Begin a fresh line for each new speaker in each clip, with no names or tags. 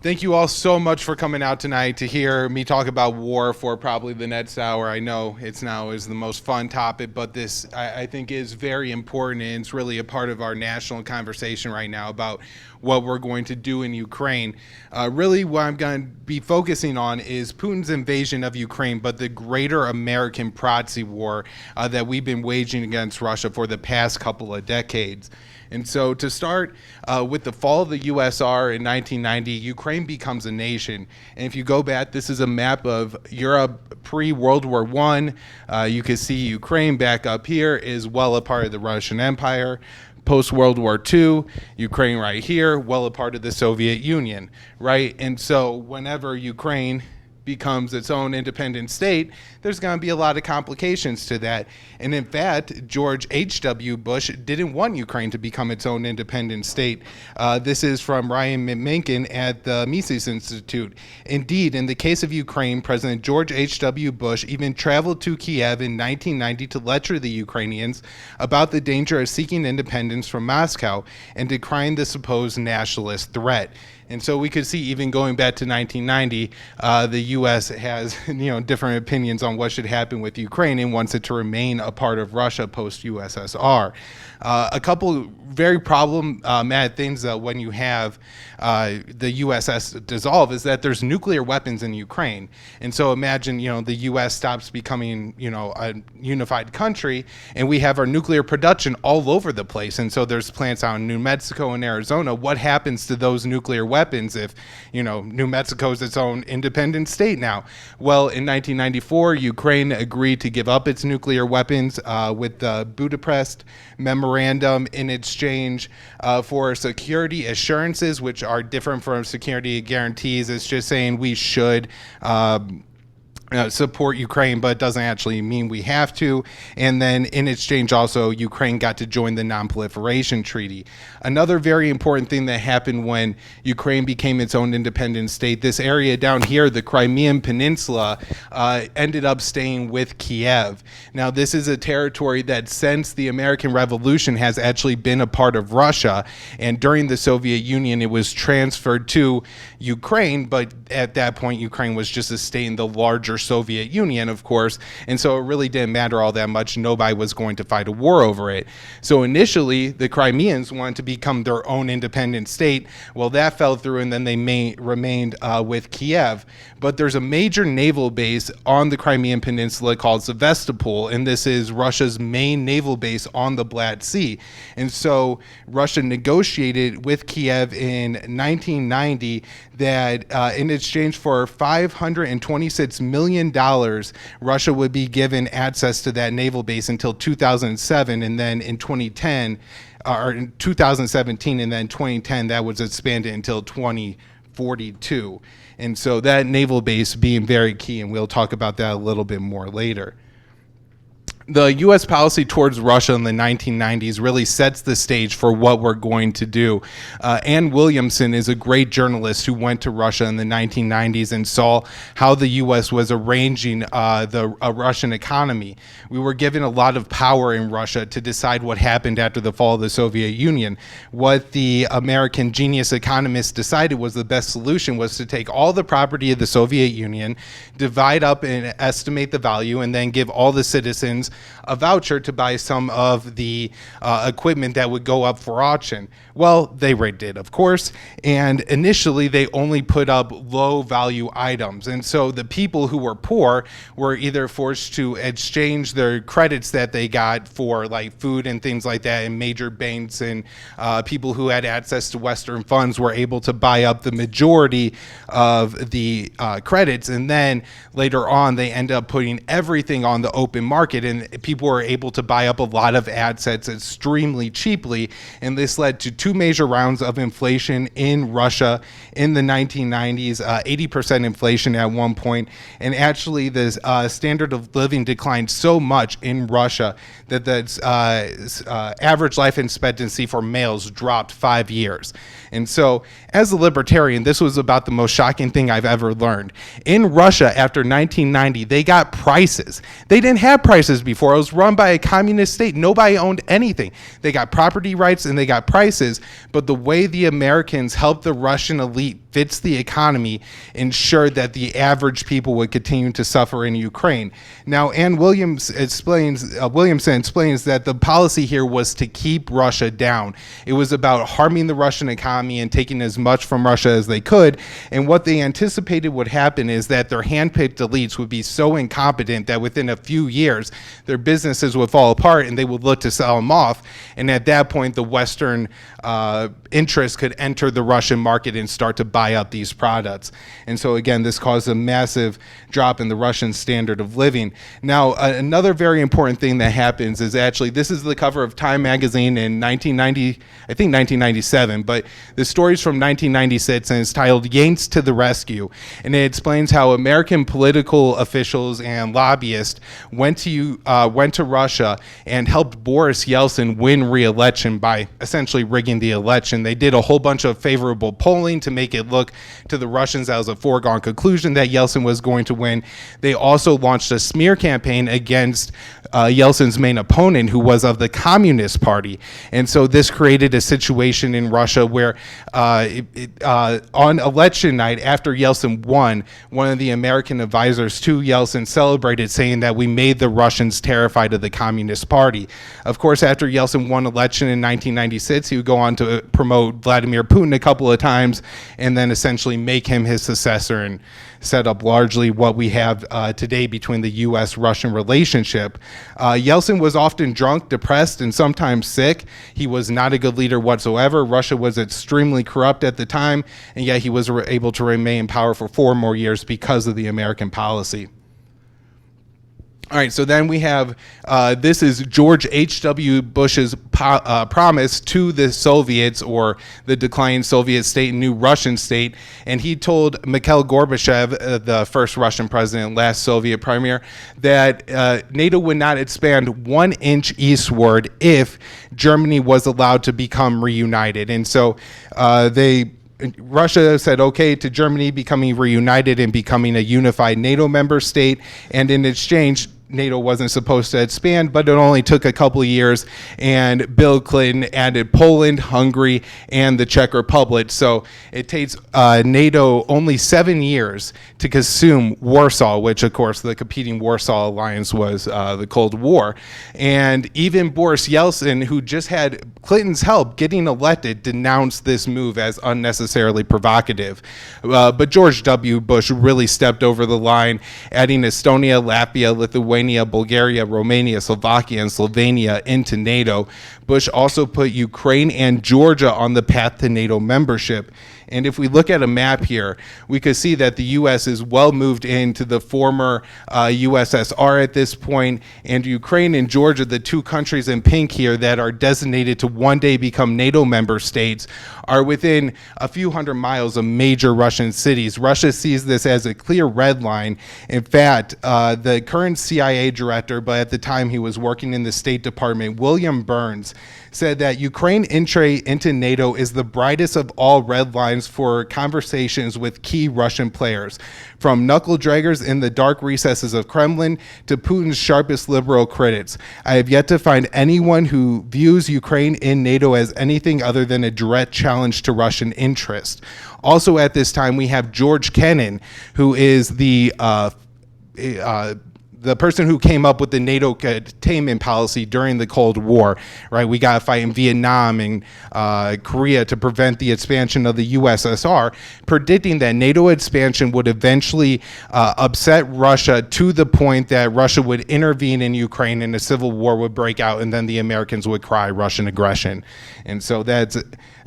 Thank you all so much for coming out tonight to hear me talk about war for probably the next hour. I know it's now is the most fun topic, but this I think is very important, and it's really a part of our national conversation right now about what we're going to do in Ukraine. Really what I'm going to be focusing on is Putin's invasion of Ukraine, but the greater American proxy war that we've been waging against Russia for the past couple of decades. And so to start with the fall of the USSR in 1990, Ukraine becomes a nation. And if you go back, this is a map of Europe pre-World War I. You can see Ukraine back up here is well a part of the Russian Empire. Post-World War II, Ukraine right here, well a part of the Soviet Union, right? And so whenever Ukraine becomes its own independent state, there's going to be a lot of complications to that. And in fact, George H.W. Bush didn't want Ukraine to become its own independent state. This is from Ryan McMinkin at the Mises Institute. Indeed, in the case of Ukraine, President George H.W. Bush even traveled to Kiev in 1990 to lecture the Ukrainians about the danger of seeking independence from Moscow and decrying the supposed nationalist threat. And so we could see, even going back to 1990, the U.S. has different opinions on what should happen with Ukraine and wants it to remain a part of Russia post-USSR. A couple very problematic things when you have the USS dissolve is that there's nuclear weapons in Ukraine. And so imagine, the U.S. stops becoming, a unified country, and we have our nuclear production all over the place. And so there's plants out in New Mexico and Arizona. What happens to those nuclear weapons if, New Mexico is its own independent state now? Well, in 1994, Ukraine agreed to give up its nuclear weapons with the Budapest Memorandum in exchange for security assurances, which are different from security guarantees. It's just saying we should support Ukraine, but it doesn't actually mean we have to. And then in exchange also, Ukraine got to join the Non-Proliferation Treaty. Another very important thing that happened when Ukraine became its own independent state, this area down here, the Crimean Peninsula, ended up staying with Kiev. Now, this is a territory that since the American Revolution has actually been a part of Russia, and during the Soviet Union, it was transferred to Ukraine, but at that point, Ukraine was just a state in the larger Soviet Union, of course, and so it really didn't matter all that much. Nobody was going to fight a war over it. So initially, the Crimeans wanted to become their own independent state. Well, that fell through, and then they remained with Kiev. But there's a major naval base on the Crimean Peninsula called Sevastopol, and this is Russia's main naval base on the Black Sea. And so Russia negotiated with Kiev in 1990 that in exchange for $526 million, Russia would be given access to that naval base until 2007, and then in 2010, or in 2017, and then 2010, that was expanded until 2042. And so that naval base being very key, and we'll talk about that a little bit more later. The U.S. policy towards Russia in the 1990s really sets the stage for what we're going to do. Ann Williamson is a great journalist who went to Russia in the 1990s and saw how the U.S. was arranging the Russian economy. We were given a lot of power in Russia to decide what happened after the fall of the Soviet Union. What the American genius economists decided was the best solution was to take all the property of the Soviet Union, divide up and estimate the value, and then give all the citizens a voucher to buy some of the equipment that would go up for auction. Well, they did, of course, and initially they only put up low value items. And so the people who were poor were either forced to exchange their credits that they got for like food and things like that in major banks, and people who had access to Western funds were able to buy up the majority of the credits. And then later on, they end up putting everything on the open market, and people were able to buy up a lot of assets extremely cheaply, and this led to two major rounds of inflation in Russia in the 1990s, 80% inflation at one point, and actually the standard of living declined so much in Russia that the average life expectancy for males dropped 5 years. And so, as a libertarian, this was about the most shocking thing I've ever learned. In Russia, after 1990, they got prices. They didn't have prices before. It was run by a communist state. Nobody owned anything. They got property rights and they got prices, but the way the Americans helped the Russian elite fix the economy ensured that the average people would continue to suffer in Ukraine. Now, Ann Williamson explains that the policy here was to keep Russia down. It was about harming the Russian economy and taking as much from Russia as they could. And what they anticipated would happen is that their handpicked elites would be so incompetent that within a few years, their businesses would fall apart and they would look to sell them off. And at that point, the Western interests could enter the Russian market and start to buy up these products. And so again, this caused a massive drop in the Russian standard of living. Now, another very important thing that happens is actually, this is the cover of Time magazine in 1997, but the story's from 1996 and it's titled Yanks to the Rescue. And it explains how American political officials and lobbyists went to Russia and helped Boris Yeltsin win re-election by essentially rigging the election. They did a whole bunch of favorable polling to make it look to the Russians as a foregone conclusion that Yeltsin was going to win. They also launched a smear campaign against Yeltsin's main opponent, who was of the Communist Party. And so this created a situation in Russia where on election night, after Yeltsin won, one of the American advisors to Yeltsin celebrated, saying that we made the Russians terrified of the Communist Party. Of course, after Yeltsin won election in 1996, he would go on to promote Vladimir Putin a couple of times and then essentially make him his successor and set up largely what we have today between the U.S.-Russian relationship. Yeltsin was often drunk, depressed, and sometimes sick. He was not a good leader whatsoever. Russia was extremely corrupt at the time, and yet he was able to remain in power for 4 more years because of the American policy. All right, so then we have, this is George H.W. Bush's promise to the Soviets, or the declining Soviet state and new Russian state. And he told Mikhail Gorbachev, the first Russian president, last Soviet premier, that NATO would not expand 1 inch eastward if Germany was allowed to become reunited. And so Russia said okay to Germany becoming reunited and becoming a unified NATO member state, and in exchange, NATO wasn't supposed to expand, but it only took a couple of years, and Bill Clinton added Poland, Hungary, and the Czech Republic. So it takes NATO only 7 years to consume Warsaw, which of course the competing Warsaw Alliance was the Cold War. And even Boris Yeltsin, who just had Clinton's help getting elected, denounced this move as unnecessarily provocative. But George W. Bush really stepped over the line, adding Estonia, Latvia, Lithuania, Bulgaria, Romania, Slovakia, and Slovenia into NATO. Bush also put Ukraine and Georgia on the path to NATO membership. And if we look at a map here, we could see that the U.S. is well moved into the former USSR at this point, and Ukraine and Georgia, the 2 countries in pink here that are designated to one day become NATO member states, are within a few hundred miles of major Russian cities. Russia sees this as a clear red line. In fact, the current CIA director, but at the time he was working in the State Department, William Burns, said that Ukraine entry into NATO is the brightest of all red lines for conversations with key Russian players, from knuckle draggers in the dark recesses of Kremlin to Putin's sharpest liberal critics. I have yet to find anyone who views Ukraine in NATO as anything other than a direct challenge to Russian interest. Also at this time, we have George Kennan, who is the person who came up with the NATO containment policy during the Cold War, right? We got to fight in Vietnam and Korea to prevent the expansion of the USSR, predicting that NATO expansion would eventually upset Russia to the point that Russia would intervene in Ukraine and a civil war would break out, and then the Americans would cry Russian aggression. And so that's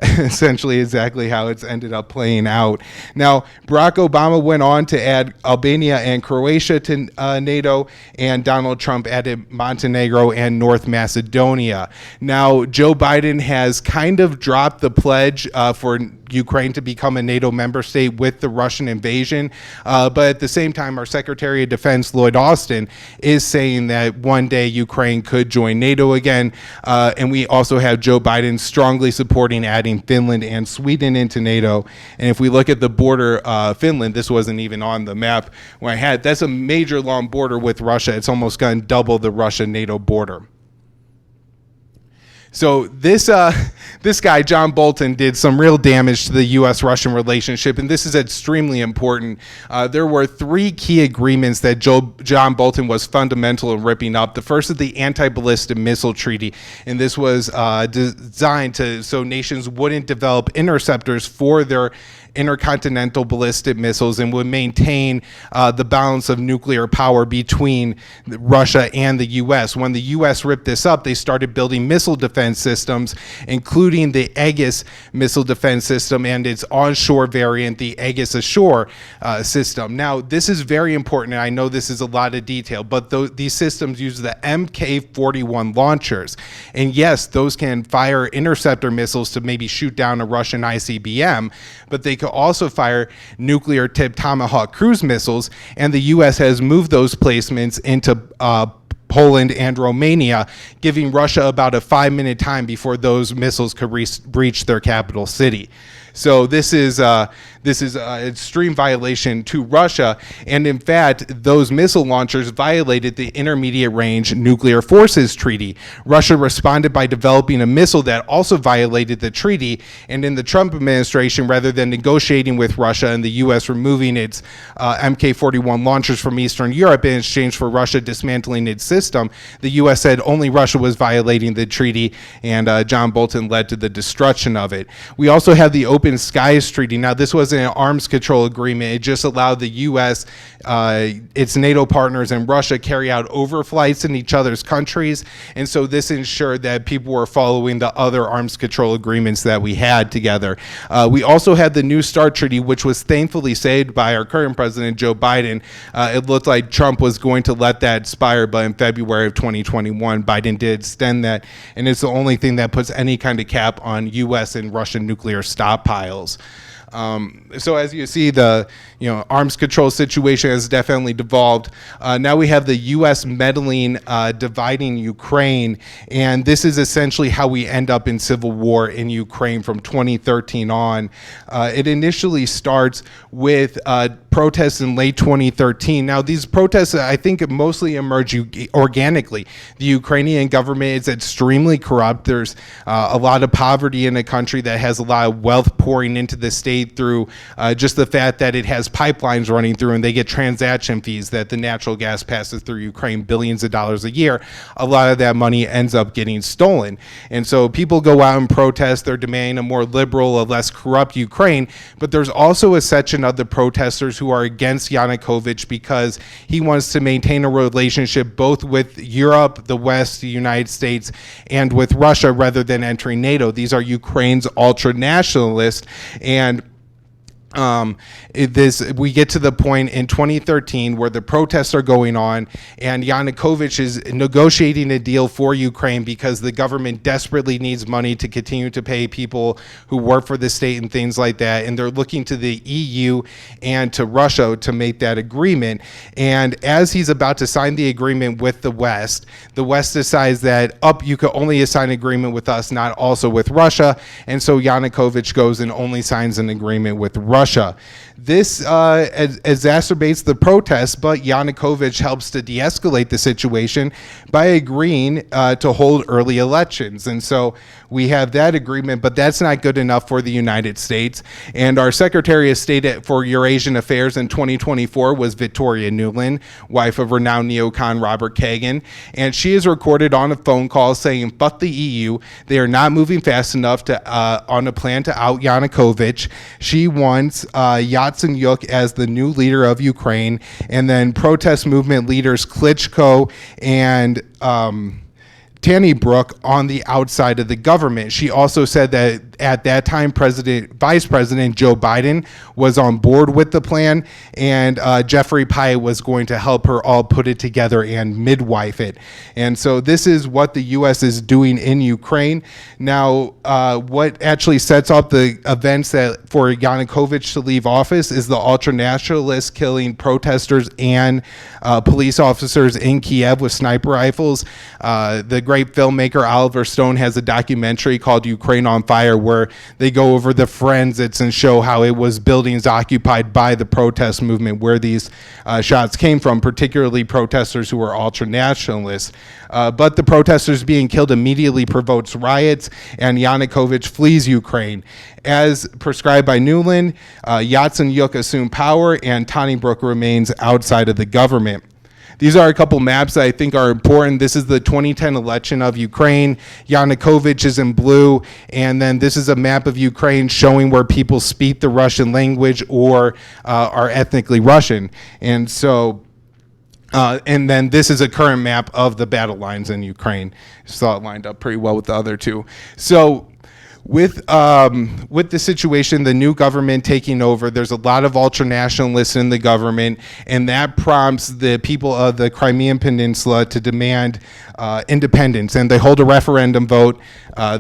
essentially exactly how it's ended up playing out. Now, Barack Obama went on to add Albania and Croatia to NATO, and Donald Trump added Montenegro and North Macedonia. Now, Joe Biden has kind of dropped the pledge for Ukraine to become a NATO member state with the Russian invasion. But at the same time, our Secretary of Defense, Lloyd Austin, is saying that one day Ukraine could join NATO again. And we also have Joe Biden strongly supporting adding Finland and Sweden into NATO. And if we look at the border, Finland, this wasn't even on the map when I had, that's a major long border with Russia. It's almost going to double the Russia-NATO border. So this guy, John Bolton, did some real damage to the U.S.-Russian relationship, and this is extremely important. There were three key agreements that John Bolton was fundamental in ripping up. The first is the Anti-Ballistic Missile Treaty, and this was designed so nations wouldn't develop interceptors for their intercontinental ballistic missiles and would maintain the balance of nuclear power between Russia and the U.S. When the U.S. ripped this up, they started building missile defense systems, including the Aegis missile defense system and its onshore variant, the Aegis Ashore system. Now, this is very important, and I know this is a lot of detail, but these systems use the Mk-41 launchers. And yes, those can fire interceptor missiles to maybe shoot down a Russian ICBM, but they could also fire nuclear-tipped Tomahawk cruise missiles, and the U.S. has moved those placements into Poland and Romania, giving Russia about a 5-minute time before those missiles could reach their capital city. So this is an extreme violation to Russia, and in fact, those missile launchers violated the Intermediate Range Nuclear Forces Treaty. Russia responded by developing a missile that also violated the treaty, and in the Trump administration, rather than negotiating with Russia and the U.S. removing its Mk-41 launchers from Eastern Europe in exchange for Russia dismantling its system, the U.S. said only Russia was violating the treaty, and John Bolton led to the destruction of it. We also have the Open Skies Treaty. Now, this wasn't an arms control agreement. It just allowed the U.S., its NATO partners, and Russia carry out overflights in each other's countries. And so this ensured that people were following the other arms control agreements that we had together. We also had the New START Treaty, which was thankfully saved by our current president, Joe Biden. It looked like Trump was going to let that expire, but in February of 2021, Biden did extend that. And it's the only thing that puts any kind of cap on U.S. and Russian nuclear stockpiles. So as you see, the arms control situation has definitely devolved. Now we have the U.S. meddling, dividing Ukraine, and this is essentially how we end up in civil war in Ukraine from 2013 on. It initially starts with protests in late 2013. Now these protests, I think, mostly emerge organically. The Ukrainian government is extremely corrupt. There's a lot of poverty in a country that has a lot of wealth pouring into the state through just the fact that it has pipelines running through, and they get transaction fees that the natural gas passes through Ukraine, billions of dollars a year. A lot of that money ends up getting stolen. And so people go out and protest. They're demanding a more liberal, a less corrupt Ukraine. But there's also a section of the protesters who are against Yanukovych because he wants to maintain a relationship both with Europe, the West, the United States, and with Russia rather than entering NATO. These are Ukraine's ultra-nationalists, and we get to the point in 2013 where the protests are going on, and Yanukovych is negotiating a deal for Ukraine because the government desperately needs money to continue to pay people who work for the state and things like that, and they're looking to the EU and to Russia to make that agreement. And as he's about to sign the agreement with the West decides that you could only sign an agreement with us, not also with Russia, and so Yanukovych goes and only signs an agreement with Russia. This exacerbates the protests, but Yanukovych helps to de-escalate the situation by agreeing to hold early elections. And so we have that agreement, but that's not good enough for the United States. And our Secretary of State for Eurasian Affairs in 2024 was Victoria Nuland, wife of renowned neocon Robert Kagan. And she is recorded on a phone call saying, "Fuck the EU. They are not moving fast enough on a plan to out Yanukovych." She wants Yatsenyuk as the new leader of Ukraine, and then protest movement leaders Klitschko and Tanny Brook on the outside of the government. She also said that at that time, Vice President Joe Biden was on board with the plan, and Jeffrey Pyatt was going to help her all put it together and midwife it. And so this is what the U.S. is doing in Ukraine. Now, what actually sets up the events that for Yanukovych to leave office is the ultranationalists killing protesters and police officers in Kiev with sniper rifles. The great filmmaker Oliver Stone has a documentary called Ukraine on Fire, where they go over the forensics and show how it was buildings occupied by the protest movement where these shots came from, particularly protesters who were ultra-nationalists. But the protesters being killed immediately provokes riots, and Yanukovych flees Ukraine. As prescribed by Nuland, Yatsenyuk assumed power, and Tonnybrook remains outside of the government. These are a couple maps that I think are important. This is the 2010 election of Ukraine. Yanukovych is in blue. And then this is a map of Ukraine showing where people speak the Russian language or are ethnically Russian. And so, and then this is a current map of the battle lines in Ukraine. So it lined up pretty well with the other two. So with the situation, the new government taking over, there's a lot of ultranationalists in the government, and that prompts the people of the Crimean Peninsula to demand independence, and they hold a referendum vote.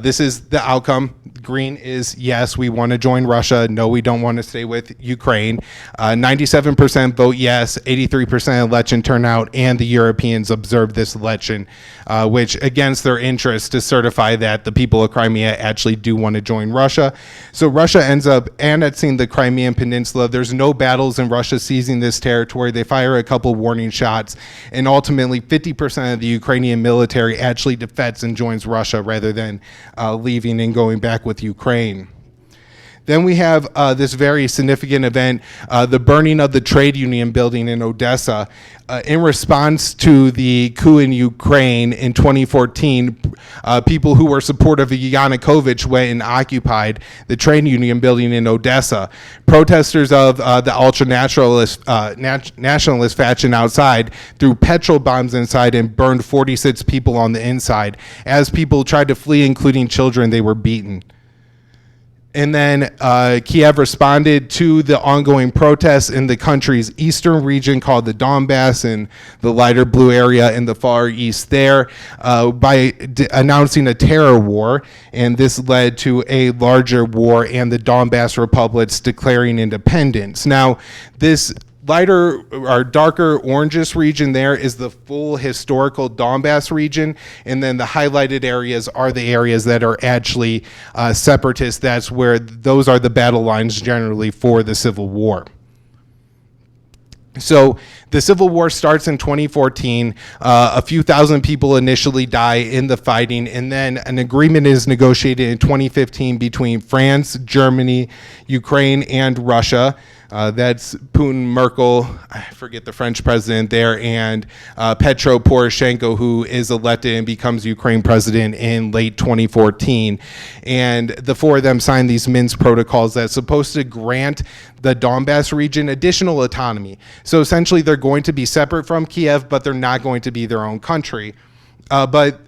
This is the outcome. Green is yes, we want to join Russia. No, we don't want to stay with Ukraine. 97% vote yes, 83% election turnout, and the Europeans observed this election, which against their interest to certify that the people of Crimea actually do want to join Russia. So Russia ends up annexing the Crimean Peninsula. There's no battles in Russia seizing this territory. They fire a couple warning shots, and ultimately 50% of the Ukrainian military actually defects and joins Russia rather than leaving and going back with Ukraine. Then we have this very significant event, the burning of the trade union building in Odessa. In response to the coup in Ukraine in 2014, people who were supportive of Yanukovych went and occupied the trade union building in Odessa. Protesters of the ultra-nationalist faction outside threw petrol bombs inside and burned 46 people on the inside. As people tried to flee, including children, they were beaten. And then Kiev responded to the ongoing protests in the country's eastern region called the Donbass, and the lighter blue area in the far east there, by announcing a terror war. And this led to a larger war and the Donbass republics declaring independence. Now, this lighter or darker orangish region there is the full historical Donbass region, and then the highlighted areas are the areas that are actually separatist. That's where those are the battle lines generally for the civil war. So the civil war starts in 2014. A few thousand people initially die in the fighting, and then an agreement is negotiated in 2015 between France, Germany, Ukraine, and Russia. That's Putin, Merkel, I forget the French president there, and Petro Poroshenko, who is elected and becomes Ukraine president in late 2014. And the four of them signed these Minsk protocols that's supposed to grant the Donbass region additional autonomy. So essentially they're going to be separate from Kiev, but they're not going to be their own country. But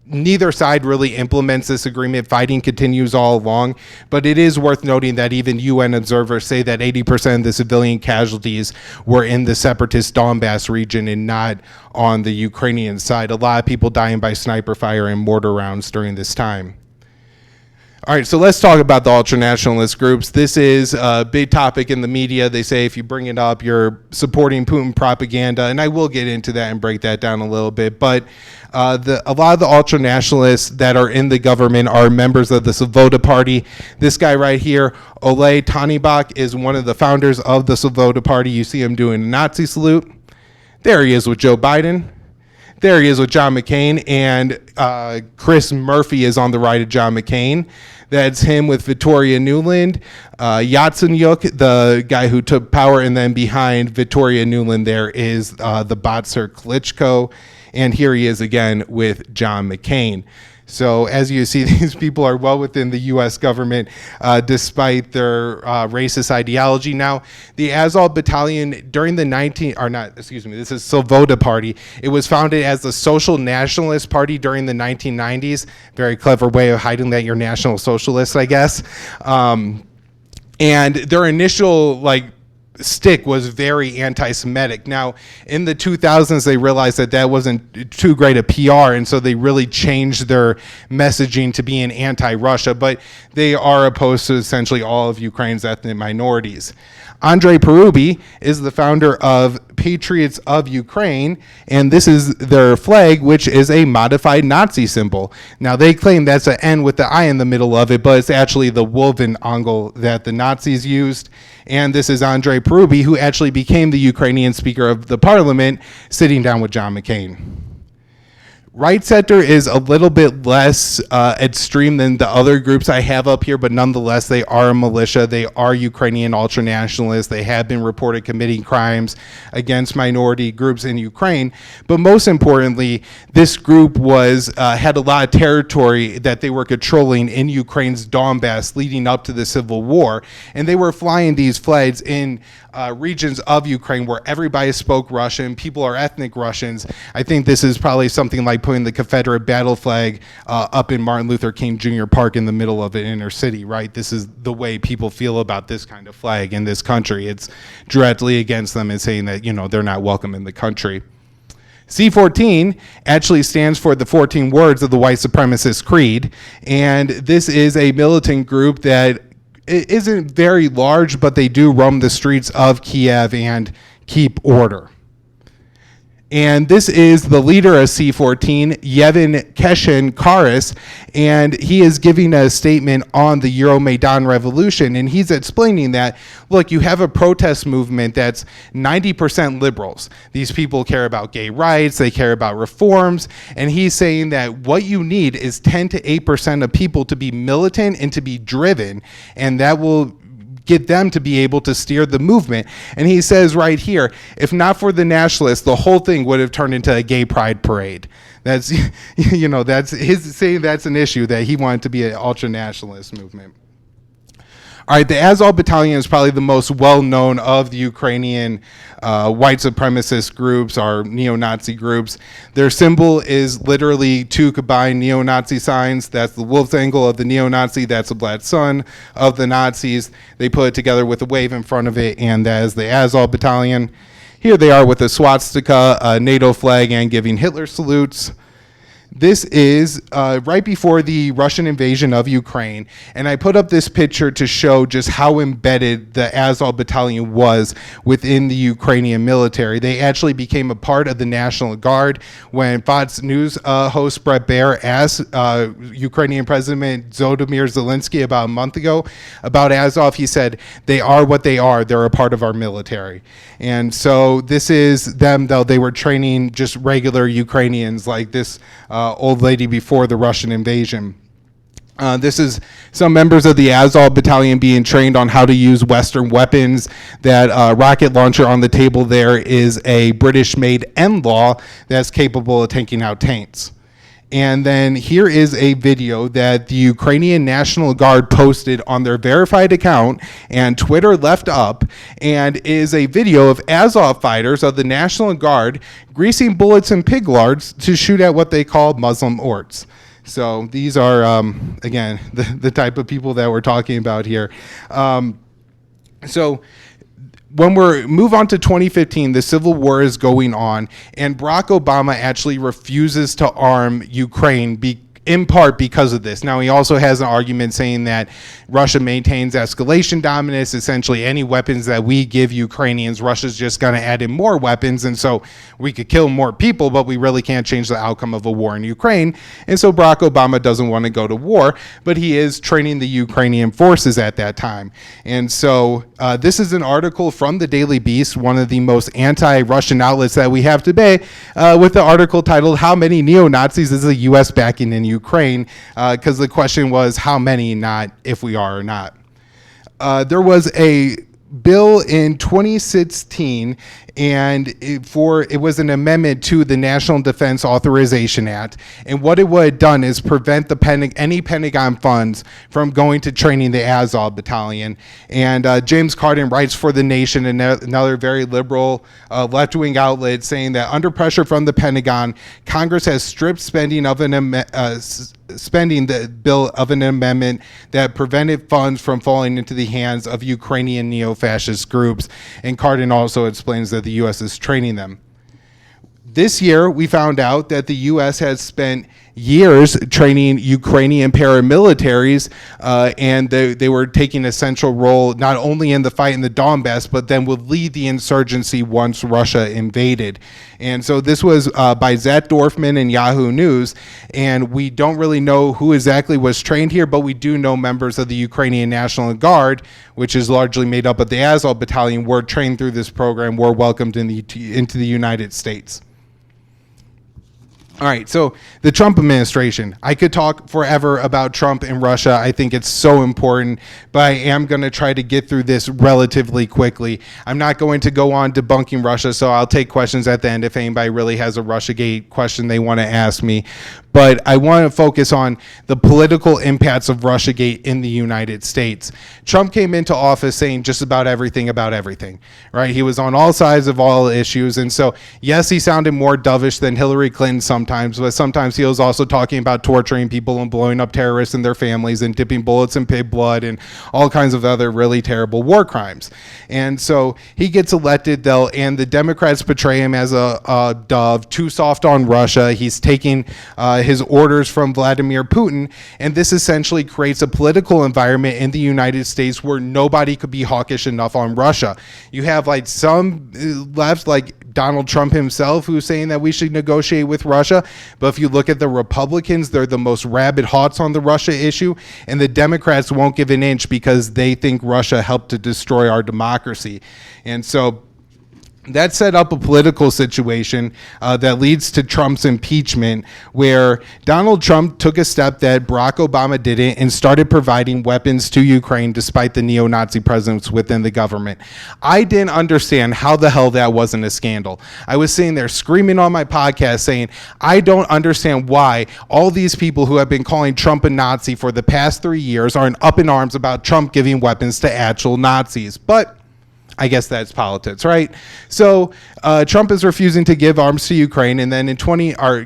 neither side really implements this agreement. Fighting continues all along, but it is worth noting that even UN observers say that 80% of the civilian casualties were in the separatist Donbass region and not on the Ukrainian side. A lot of people dying by sniper fire and mortar rounds during this time. All right, so let's talk about the ultranationalist groups. This is a big topic in the media. They say if you bring it up, you're supporting Putin propaganda, and I will get into that and break that down a little bit. But a lot of the ultranationalists that are in the government are members of the Svoboda Party. This guy right here, Oleh Tonnybrook, is one of the founders of the Svoboda Party. You see him doing a Nazi salute. There he is with Joe Biden. There he is with John McCain, and Chris Murphy is on the right of John McCain. That's him with Victoria Nuland, Yatsenyuk, the guy who took power, and then behind Victoria Nuland there is the boxer Klitschko, and here he is again with John McCain. So as you see, these people are well within the U.S. government, despite their racist ideology. Now, the Azov Battalion during the this is Sloboda Party. It was founded as the Social Nationalist Party during the 1990s. Very clever way of hiding that you're National Socialists, I guess. And their initial stick was very anti-Semitic. Now, in the 2000s, they realized that wasn't too great a PR, and so they really changed their messaging to being anti-Russia, but they are opposed to essentially all of Ukraine's ethnic minorities. Andrei Parubi is the founder of Patriots of Ukraine, and this is their flag, which is a modified Nazi symbol. Now, they claim that's an N with the I in the middle of it, but it's actually the woven angle that the Nazis used. And this is Andrei Parubi, who actually became the Ukrainian Speaker of the Parliament, sitting down with John McCain. Right Sector is a little bit less extreme than the other groups I have up here, but nonetheless, they are a militia. They are Ukrainian ultranationalists. They have been reported committing crimes against minority groups in Ukraine. But most importantly, this group had a lot of territory that they were controlling in Ukraine's Donbass leading up to the civil war. And they were flying these flags in regions of Ukraine where everybody spoke Russian. People are ethnic Russians. I think this is probably something like putting the Confederate battle flag up in Martin Luther King Jr. Park in the middle of an inner city, right? This is the way people feel about this kind of flag in this country. It's directly against them and saying that, they're not welcome in the country. C14 actually stands for the 14 words of the white supremacist creed, and this is a militant group that isn't very large, but they do roam the streets of Kiev and keep order. And this is the leader of C14, Yevhen Keshin Karas, and he is giving a statement on the Euromaidan revolution, and he's explaining that, look, you have a protest movement that's 90% liberals. These people care about gay rights, they care about reforms, and he's saying that what you need is 10 to 8% of people to be militant and to be driven, and that will get them to be able to steer the movement. And he says right here, if not for the nationalists, the whole thing would have turned into a gay pride parade. That's, that's his saying that's an issue, that he wanted to be an ultra-nationalist movement. All right, the Azov Battalion is probably the most well-known of the Ukrainian white supremacist groups or neo-Nazi groups. Their symbol is literally two combined neo-Nazi signs. That's the wolf's angle of the neo-Nazi. That's the black sun of the Nazis. They put it together with a wave in front of it, and that is the Azov Battalion. Here they are with a swastika, a NATO flag, and giving Hitler salutes. This is right before the Russian invasion of Ukraine, and I put up this picture to show just how embedded the Azov Battalion was within the Ukrainian military. They actually became a part of the National Guard. When Fox News host Bret Baier asked Ukrainian President Volodymyr Zelensky about a month ago about Azov, he said, they are what they are. They're a part of our military. And so this is them, though they were training just regular Ukrainians like this old lady before the Russian invasion. This is some members of the Azov Battalion being trained on how to use Western weapons. That rocket launcher on the table there is a British-made NLAW that's capable of taking out tanks. And then here is a video that the Ukrainian National Guard posted on their verified account and Twitter left up, and is a video of Azov fighters of the National Guard greasing bullets and pig lards to shoot at what they call Muslim orcs. So these are, again, the type of people that we're talking about here. When we move on to 2015, the civil war is going on, and Barack Obama actually refuses to arm Ukraine in part because of this. Now, he also has an argument saying that Russia maintains escalation dominance. Essentially, any weapons that we give Ukrainians, Russia's just going to add in more weapons, and so we could kill more people, but we really can't change the outcome of a war in Ukraine. And so Barack Obama doesn't want to go to war, but he is training the Ukrainian forces at that time. And so this is an article from the Daily Beast, one of the most anti-Russian outlets that we have today, with the article titled, "How Many Neo-Nazis is the U.S. Backing in Ukraine?" Because the question was how many, not if we are or not. There was a bill in 2016, and it was an amendment to the National Defense Authorization Act. And what it would have done is prevent any Pentagon funds from going to training the Azov Battalion. And James Cardin writes for The Nation, another very liberal left-wing outlet, saying that under pressure from the Pentagon, Congress has stripped spending the bill of an amendment that prevented funds from falling into the hands of Ukrainian neo-fascist groups. And Cardin also explains that the U.S. is training them. This year, we found out that the U.S. has spent years training Ukrainian paramilitaries, and they were taking a central role not only in the fight in the Donbass, but then would lead the insurgency once Russia invaded. And so this was by Zach Dorfman and Yahoo News, and we don't really know who exactly was trained here, but we do know members of the Ukrainian National Guard, which is largely made up of the Azov Battalion, were trained through this program, were welcomed into the United States. All right, so the Trump administration. I could talk forever about Trump and Russia. I think it's so important, but I am going to try to get through this relatively quickly. I'm not going to go on debunking Russia, so I'll take questions at the end if anybody really has a Russiagate question they want to ask me. But I want to focus on the political impacts of Russiagate in the United States. Trump came into office saying just about everything, right? He was on all sides of all issues. And so, yes, he sounded more dovish than Hillary Clinton sometimes, but sometimes he was also talking about torturing people and blowing up terrorists and their families and dipping bullets in pig blood and all kinds of other really terrible war crimes. And so he gets elected, and the Democrats portray him as a dove, too soft on Russia. He's taking his orders from Vladimir Putin, and this essentially creates a political environment in the United States where nobody could be hawkish enough on Russia. You have like some left, like Donald Trump himself, who's saying that we should negotiate with Russia. But if you look at the Republicans, they're the most rabid hawks on the Russia issue, and the Democrats won't give an inch because they think Russia helped to destroy our democracy. And so that set up a political situation that leads to Trump's impeachment, where Donald Trump took a step that Barack Obama didn't and started providing weapons to Ukraine despite the neo-Nazi presence within the government. I didn't understand how the hell that wasn't a scandal. I was sitting there screaming on my podcast saying, I don't understand why all these people who have been calling Trump a Nazi for the past 3 years are up in arms about Trump giving weapons to actual Nazis. But I guess that's politics, right? So Trump is refusing to give arms to Ukraine, and then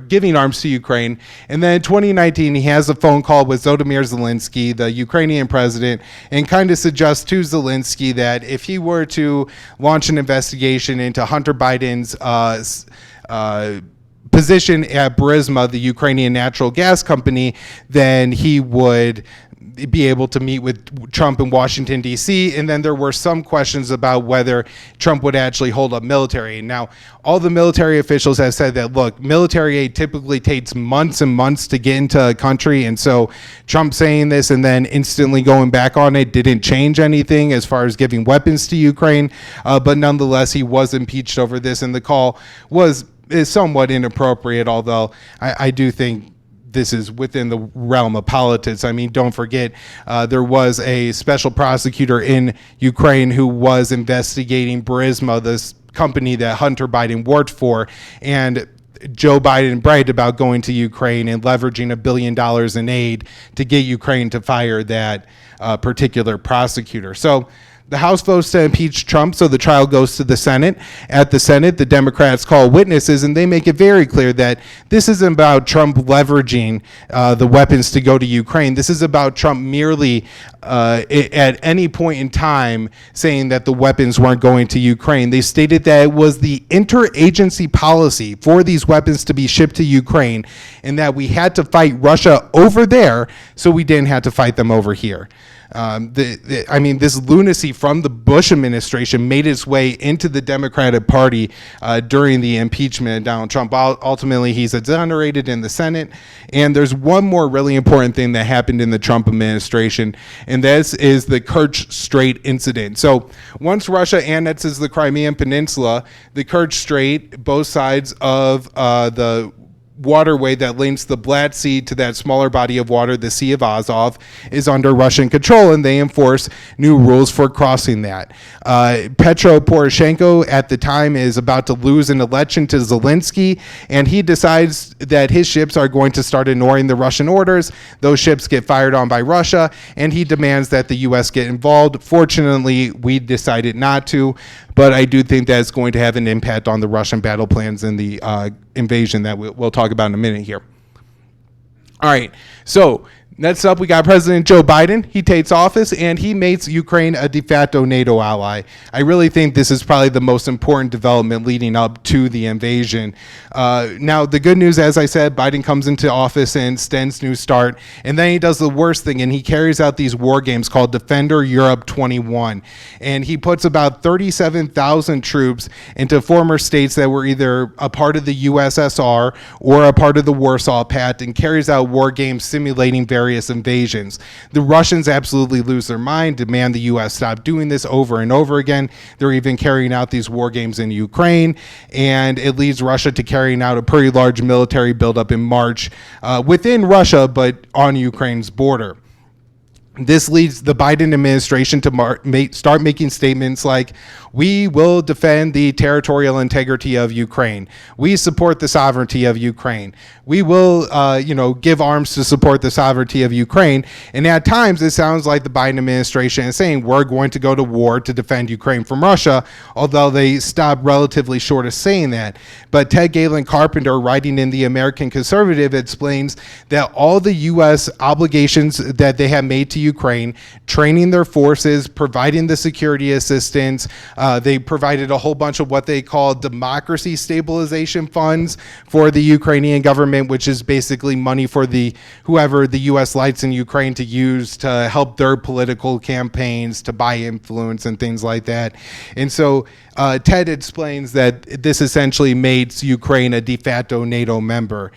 giving arms to Ukraine. And then in 2019, he has a phone call with Volodymyr Zelensky, the Ukrainian president, and kind of suggests to Zelensky that if he were to launch an investigation into Hunter Biden's position at Burisma, the Ukrainian natural gas company, then he would be able to meet with Trump in Washington, D.C., and then there were some questions about whether Trump would actually hold up military. Now, all the military officials have said that, look, military aid typically takes months and months to get into a country, and so Trump saying this and then instantly going back on it didn't change anything as far as giving weapons to Ukraine, but nonetheless, he was impeached over this, and the call is somewhat inappropriate, although I do think this is within the realm of politics. I mean, don't forget, there was a special prosecutor in Ukraine who was investigating Burisma, this company that Hunter Biden worked for, and Joe Biden bragged about going to Ukraine and leveraging $1 billion in aid to get Ukraine to fire that particular prosecutor. So the House votes to impeach Trump, so the trial goes to the Senate. At the Senate, the Democrats call witnesses, and they make it very clear that this isn't about Trump leveraging the weapons to go to Ukraine. This is about Trump merely at any point in time saying that the weapons weren't going to Ukraine. They stated that it was the interagency policy for these weapons to be shipped to Ukraine, and that we had to fight Russia over there so we didn't have to fight them over here. This lunacy from the Bush administration made its way into the Democratic Party during the impeachment of Donald Trump. Ultimately, he's exonerated in the Senate. And there's one more really important thing that happened in the Trump administration, and this is the Kerch Strait incident. So once Russia annexes the Crimean Peninsula, the Kerch Strait, both sides of the waterway that links the Black Sea to that smaller body of water, the Sea of Azov, is under Russian control, and they enforce new rules for crossing that. Petro Poroshenko at the time is about to lose an election to Zelensky, and he decides that his ships are going to start ignoring the Russian orders. Those ships get fired on by Russia, and he demands that the U.S. get involved. Fortunately, we decided not to, but I do think that's going to have an impact on the Russian battle plans and the invasion that we'll talk about in a minute here. All right, so next up, we got President Joe Biden. He takes office, and he makes Ukraine a de facto NATO ally. I really think this is probably the most important development leading up to the invasion. Now, the good news, as I said, Biden comes into office and extends New START, and then he does the worst thing, and he carries out these war games called Defender Europe 21, and he puts about 37,000 troops into former states that were either a part of the USSR or a part of the Warsaw Pact, and carries out war games simulating various invasions. The Russians absolutely lose their mind, demand the U.S. stop doing this over and over again. They're even carrying out these war games in Ukraine, and it leads Russia to carrying out a pretty large military buildup in March within Russia, but on Ukraine's border. This leads the Biden administration to start making statements like, we will defend the territorial integrity of Ukraine. We support the sovereignty of Ukraine. We will, give arms to support the sovereignty of Ukraine. And at times, it sounds like the Biden administration is saying, we're going to go to war to defend Ukraine from Russia, although they stopped relatively short of saying that. But Ted Galen Carpenter, writing in The American Conservative, explains that all the U.S. obligations that they have made to Ukraine, training their forces, providing the security assistance, they provided a whole bunch of what they call democracy stabilization funds for the Ukrainian government, which is basically money for whoever the U.S. lights in Ukraine to use to help their political campaigns, to buy influence and things like that. And so Ted explains that this essentially makes Ukraine a de facto NATO member.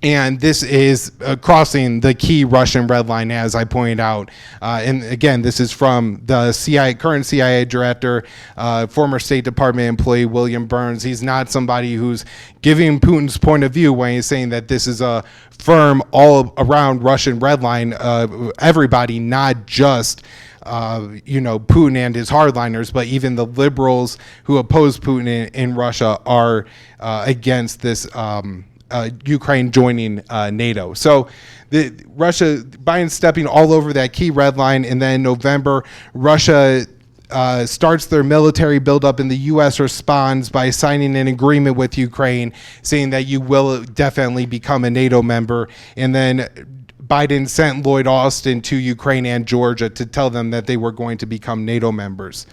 And this is crossing the key Russian red line, as I pointed out. And again, this is from the current CIA director, former State Department employee William Burns. He's not somebody who's giving Putin's point of view when he's saying that this is a firm all around Russian red line. Everybody, not just Putin and his hardliners, but even the liberals who oppose Putin in Russia are against this Ukraine joining NATO. So Biden's stepping all over that key red line, and then in November, Russia starts their military buildup, and the U.S. responds by signing an agreement with Ukraine, saying that you will definitely become a NATO member. And then Biden sent Lloyd Austin to Ukraine and Georgia to tell them that they were going to become NATO members.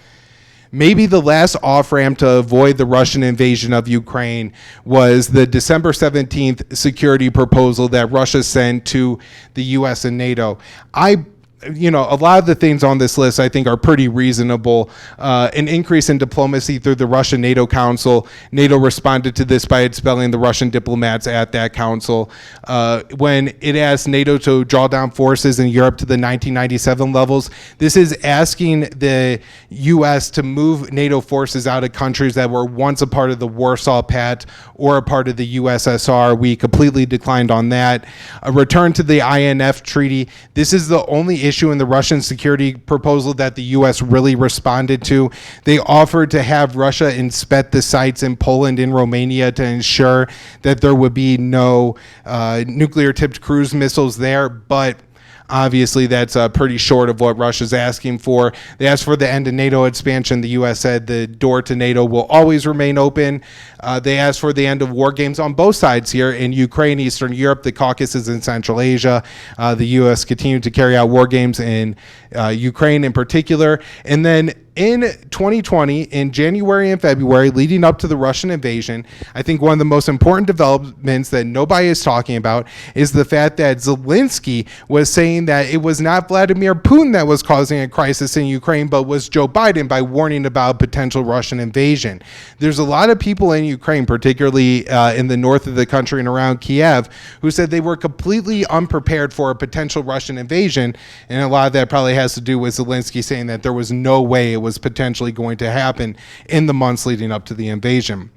Maybe the last off-ramp to avoid the Russian invasion of Ukraine was the December 17th security proposal that Russia sent to the U.S. and NATO. A lot of the things on this list I think are pretty reasonable. An increase in diplomacy through the Russian NATO Council. NATO responded to this by expelling the Russian diplomats at that council. When it asked NATO to draw down forces in Europe to the 1997 levels, this is asking the U.S. to move NATO forces out of countries that were once a part of the Warsaw Pact or a part of the USSR. We completely declined on that. A return to the INF Treaty. This is the only issue in the Russian security proposal that the U.S. really responded to. They offered to have Russia inspect the sites in Poland and Romania to ensure that there would be no nuclear-tipped cruise missiles there, but obviously, that's pretty short of what Russia's asking for. They asked for the end of NATO expansion. The U.S. said the door to NATO will always remain open. They asked for the end of war games on both sides here in Ukraine, Eastern Europe, the Caucasus, and Central Asia. The U.S. continued to carry out war games in Ukraine in particular. And then in 2020, in January and February, leading up to the Russian invasion, I think one of the most important developments that nobody is talking about is the fact that Zelensky was saying that it was not Vladimir Putin that was causing a crisis in Ukraine, but was Joe Biden, by warning about potential Russian invasion. There's a lot of people in Ukraine, particularly in the north of the country and around Kiev, who said they were completely unprepared for a potential Russian invasion, and a lot of that probably has to do with Zelensky saying that there was no way it was potentially going to happen in the months leading up to the invasion.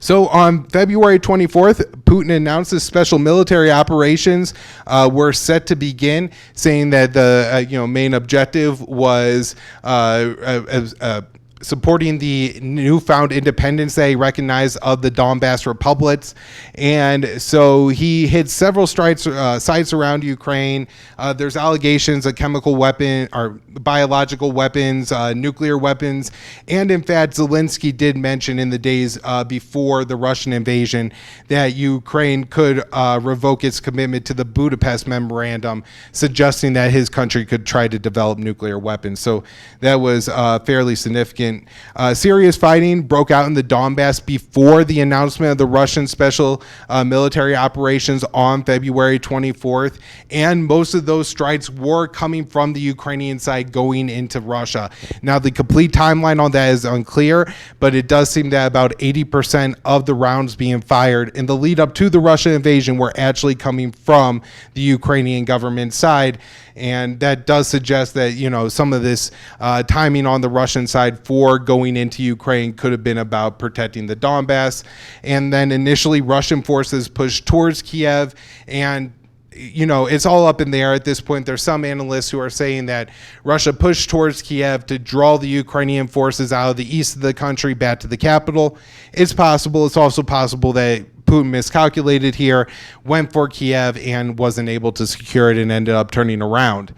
So on February 24th, Putin announced that special military operations were set to begin, saying that the main objective was supporting the newfound independence that he recognized of the Donbass republics. And so he hit several sites around Ukraine. There's allegations of chemical weapon or biological weapons, nuclear weapons. And in fact, Zelensky did mention in the days before the Russian invasion that Ukraine could revoke its commitment to the Budapest Memorandum, suggesting that his country could try to develop nuclear weapons. So that was fairly significant. Serious fighting broke out in the Donbass before the announcement of the Russian special military operations on February 24th, and most of those strikes were coming from the Ukrainian side going into Russia. Now, the complete timeline on that is unclear, but it does seem that about 80% of the rounds being fired in the lead up to the Russian invasion were actually coming from the Ukrainian government side. And that does suggest that, some of this timing on the Russian side for going into Ukraine could have been about protecting the Donbass. And then initially Russian forces pushed towards Kiev, and it's all up in the air at this point. There's some analysts who are saying that Russia pushed towards Kiev to draw the Ukrainian forces out of the east of the country back to the capital. It's possible. It's also possible that Putin miscalculated here, went for Kiev, and wasn't able to secure it and ended up turning around.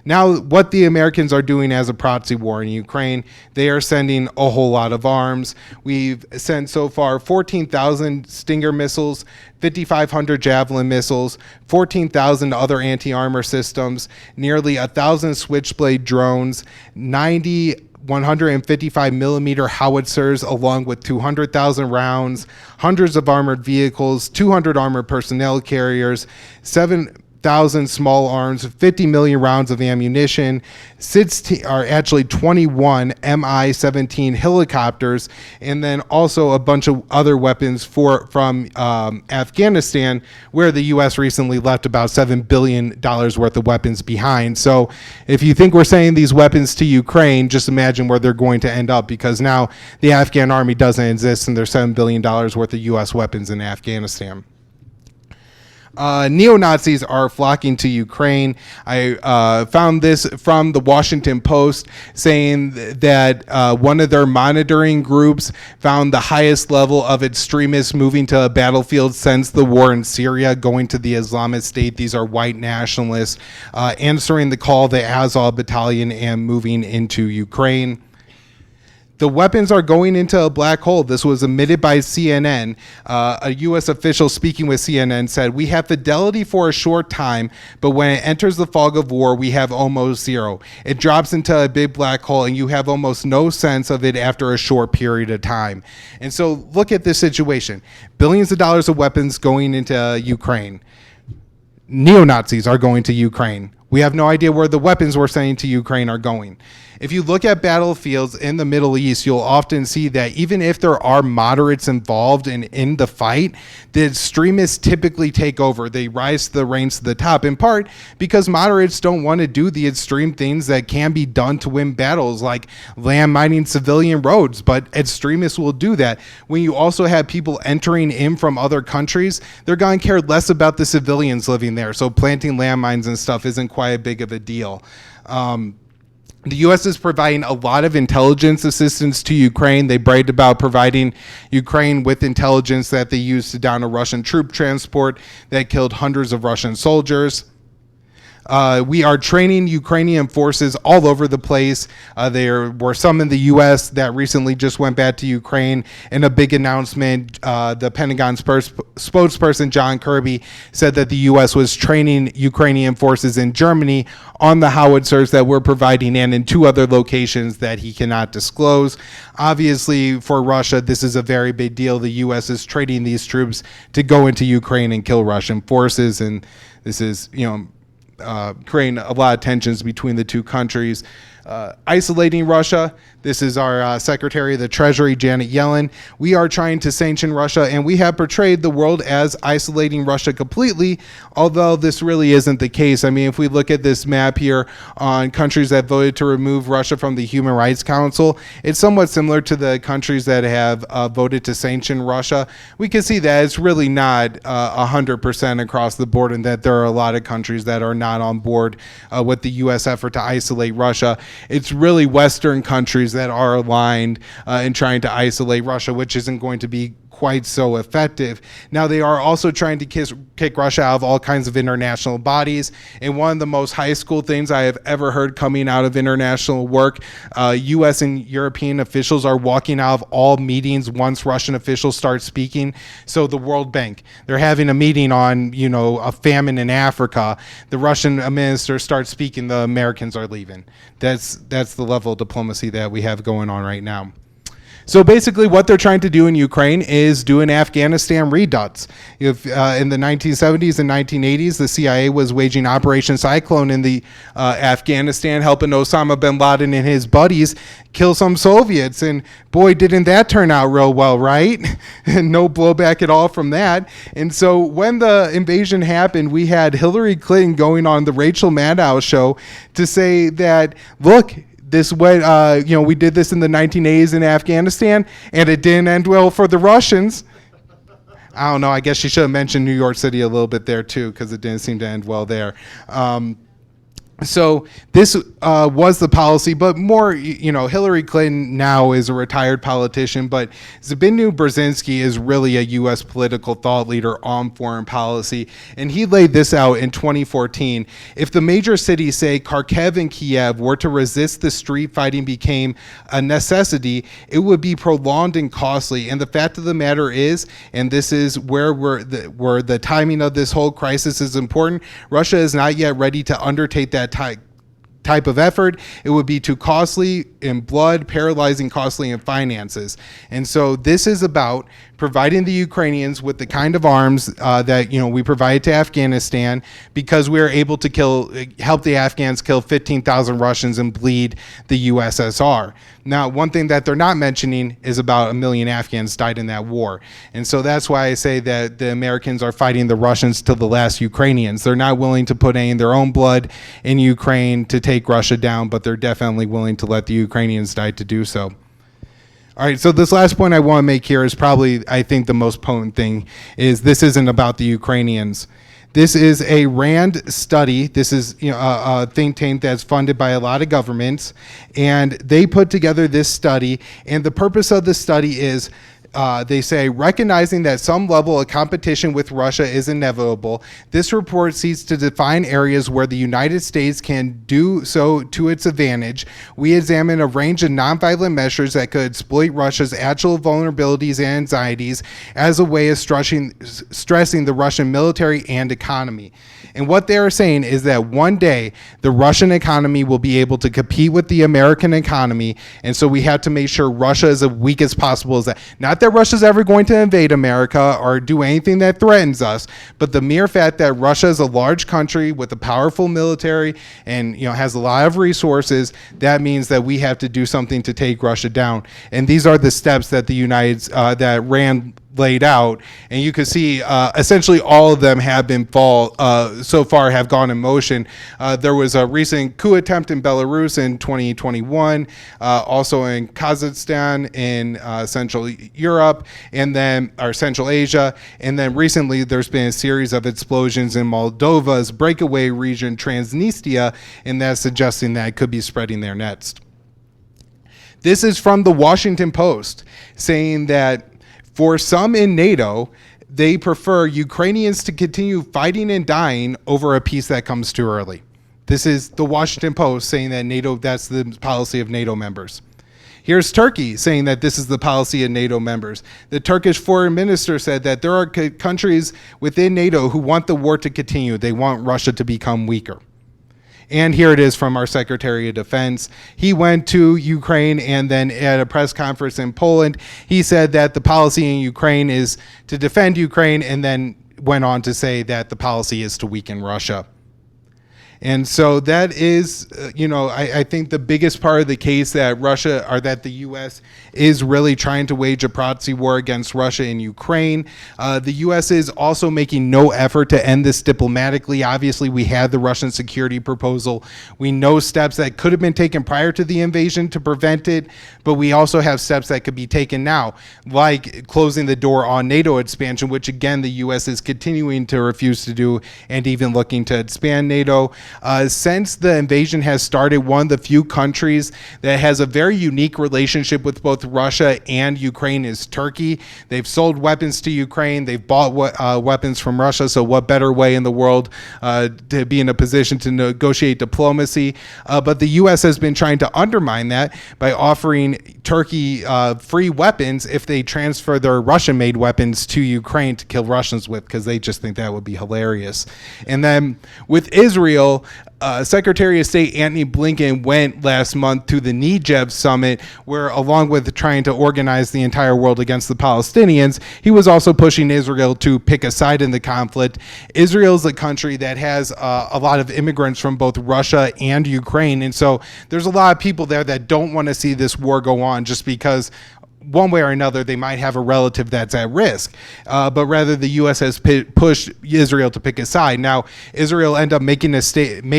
Now, what the Americans are doing as a proxy war in Ukraine, they are sending a whole lot of arms. We've sent so far 14,000 Stinger missiles, 5,500 Javelin missiles, 14,000 other anti-armor systems, nearly 1,000 Switchblade drones, 90 155 millimeter howitzers, along with 200,000 rounds, hundreds of armored vehicles, 200 armored personnel carriers, 7,000 small arms, 50 million rounds of ammunition, 21 Mi-17 helicopters, and then also a bunch of other weapons from Afghanistan, where the U.S. recently left about $7 billion worth of weapons behind. So if you think we're sending these weapons to Ukraine, just imagine where they're going to end up, because now the Afghan army doesn't exist and there's $7 billion worth of U.S. weapons in Afghanistan. Neo-Nazis are flocking to Ukraine. I found this from the Washington Post, saying that one of their monitoring groups found the highest level of extremists moving to a battlefield since the war in Syria, going to the Islamic State. These are white nationalists answering the call of the Azov battalion and moving into Ukraine. The weapons are going into a black hole. This was admitted by CNN. A U.S. official speaking with CNN said, "We have fidelity for a short time, but when it enters the fog of war, we have almost zero. It drops into a big black hole, and you have almost no sense of it after a short period of time." And so look at this situation. Billions of dollars of weapons going into Ukraine. Neo-Nazis are going to Ukraine. We have no idea where the weapons we're sending to Ukraine are going. If you look at battlefields in the Middle East, you'll often see that even if there are moderates involved in the fight, the extremists typically take over. They rise to the ranks to the top, in part because moderates don't want to do the extreme things that can be done to win battles, like landmining civilian roads, but extremists will do that. When you also have people entering in from other countries, they're going to care less about the civilians living there, so planting landmines and stuff isn't quite as big of a deal. The U.S. is providing a lot of intelligence assistance to Ukraine. They bragged about providing Ukraine with intelligence that they used to down a Russian troop transport that killed hundreds of Russian soldiers. We are training Ukrainian forces all over the place. There were some in the U.S. that recently just went back to Ukraine. In a big announcement, the Pentagon's spokesperson, John Kirby, said that the U.S. was training Ukrainian forces in Germany on the howitzers that we're providing, and in 2 other locations that he cannot disclose. Obviously, for Russia, this is a very big deal. The U.S. is training these troops to go into Ukraine and kill Russian forces, and this is, creating a lot of tensions between the two countries. Isolating Russia, This is our Secretary of the Treasury, Janet Yellen. We are trying to sanction Russia, and we have portrayed the world as isolating Russia completely, although this really isn't the case. I mean, if we look at this map here on countries that voted to remove Russia from the Human Rights Council, it's somewhat similar to the countries that have voted to sanction Russia. We can see that it's really not 100% across the board, and that there are a lot of countries that are not on board with the U.S. effort to isolate Russia. It's really Western countries that are aligned in trying to isolate Russia, which isn't going to be quite so effective. Now, they are also trying to kick Russia out of all kinds of international bodies. And one of the most high school things I have ever heard coming out of international work, U.S. and European officials are walking out of all meetings once Russian officials start speaking. So the World Bank, they're having a meeting on, a famine in Africa. The Russian minister starts speaking, the Americans are leaving. That's the level of diplomacy that we have going on right now. So basically what they're trying to do in Ukraine is do an Afghanistan redux. If in the 1970s and 1980s, the CIA was waging Operation Cyclone in the Afghanistan, helping Osama bin Laden and his buddies kill some Soviets. And boy, didn't that turn out real well, right? And no blowback at all from that. And so when the invasion happened, we had Hillary Clinton going on the Rachel Maddow show to say that, look, this way, we did this in the 1980s in Afghanistan, and it didn't end well for the Russians. I don't know. I guess she should have mentioned New York City a little bit there too, because it didn't seem to end well there. So this was the policy, but more, Hillary Clinton now is a retired politician, but Zbigniew Brzezinski is really a U.S. political thought leader on foreign policy, and he laid this out in 2014. If the major cities, say Kharkiv and Kiev, were to resist, the street fighting became a necessity, it would be prolonged and costly. And the fact of the matter is, and this is where the timing of this whole crisis is important, Russia is not yet ready to undertake that type of effort. It would be too costly in blood, paralyzing, costly in finances. And so this is about providing the Ukrainians with the kind of arms that we provided to Afghanistan, because we were able to help the Afghans kill 15,000 Russians and bleed the USSR. Now, one thing that they're not mentioning is about 1 million Afghans died in that war. And so that's why I say that the Americans are fighting the Russians till the last Ukrainians. They're not willing to put any of their own blood in Ukraine to take Russia down, but they're definitely willing to let the Ukrainians die to do so. All right, so this last point I want to make here is probably, I think, the most potent thing, is this isn't about the Ukrainians. This is a RAND study. This is a think tank that's funded by a lot of governments, and they put together this study, and the purpose of the study is they say, recognizing that some level of competition with Russia is inevitable, this report seeks to define areas where the United States can do so to its advantage. We examine a range of nonviolent measures that could exploit Russia's actual vulnerabilities and anxieties as a way of stressing the Russian military and economy. And what they are saying is that one day the Russian economy will be able to compete with the American economy, and so we have to make sure Russia is as weak as possible. As that, not that Russia's ever going to invade America or do anything that threatens us, but the mere fact that Russia is a large country with a powerful military and has a lot of resources, that means that we have to do something to take Russia down. And these are the steps that that RAND laid out, and you can see essentially all of them have been so far have gone in motion. There was a recent coup attempt in Belarus in 2021, also in Kazakhstan, in Central Europe, and then Central Asia, and then recently there's been a series of explosions in Moldova's breakaway region, Transnistria, and that's suggesting that it could be spreading there next. This is from the Washington Post, saying that for some in NATO, they prefer Ukrainians to continue fighting and dying over a peace that comes too early. This is the Washington Post saying that that's the policy of NATO members. Here's Turkey saying that this is the policy of NATO members. The Turkish foreign minister said that there are countries within NATO who want the war to continue. They want Russia to become weaker. And here it is from our Secretary of Defense. He went to Ukraine, and then at a press conference in Poland, he said that the policy in Ukraine is to defend Ukraine, and then went on to say that the policy is to weaken Russia. And so that is, I think the biggest part of the case that Russia or that the U.S. is really trying to wage a proxy war against Russia in Ukraine. The U.S. is also making no effort to end this diplomatically. Obviously, we had the Russian security proposal. We know steps that could have been taken prior to the invasion to prevent it, but we also have steps that could be taken now, like closing the door on NATO expansion, which again, the U.S. is continuing to refuse to do, and even looking to expand NATO. Since the invasion has started, one of the few countries that has a very unique relationship with both Russia and Ukraine is Turkey. They've sold weapons to Ukraine. They've bought weapons from Russia. So what better way in the world to be in a position to negotiate diplomacy? But the U.S. has been trying to undermine that by offering Turkey free weapons if they transfer their Russian-made weapons to Ukraine to kill Russians with, because they just think that would be hilarious. And then with Israel, Secretary of State Antony Blinken went last month to the Negev summit, where along with trying to organize the entire world against the Palestinians, he was also pushing Israel to pick a side in the conflict. Israel is a country that has a lot of immigrants from both Russia and Ukraine, and so there's a lot of people there that don't want to see this war go on just because one way or another, they might have a relative that's at risk. But rather, the U.S. has pushed Israel to pick a side. Now, Israel ended up made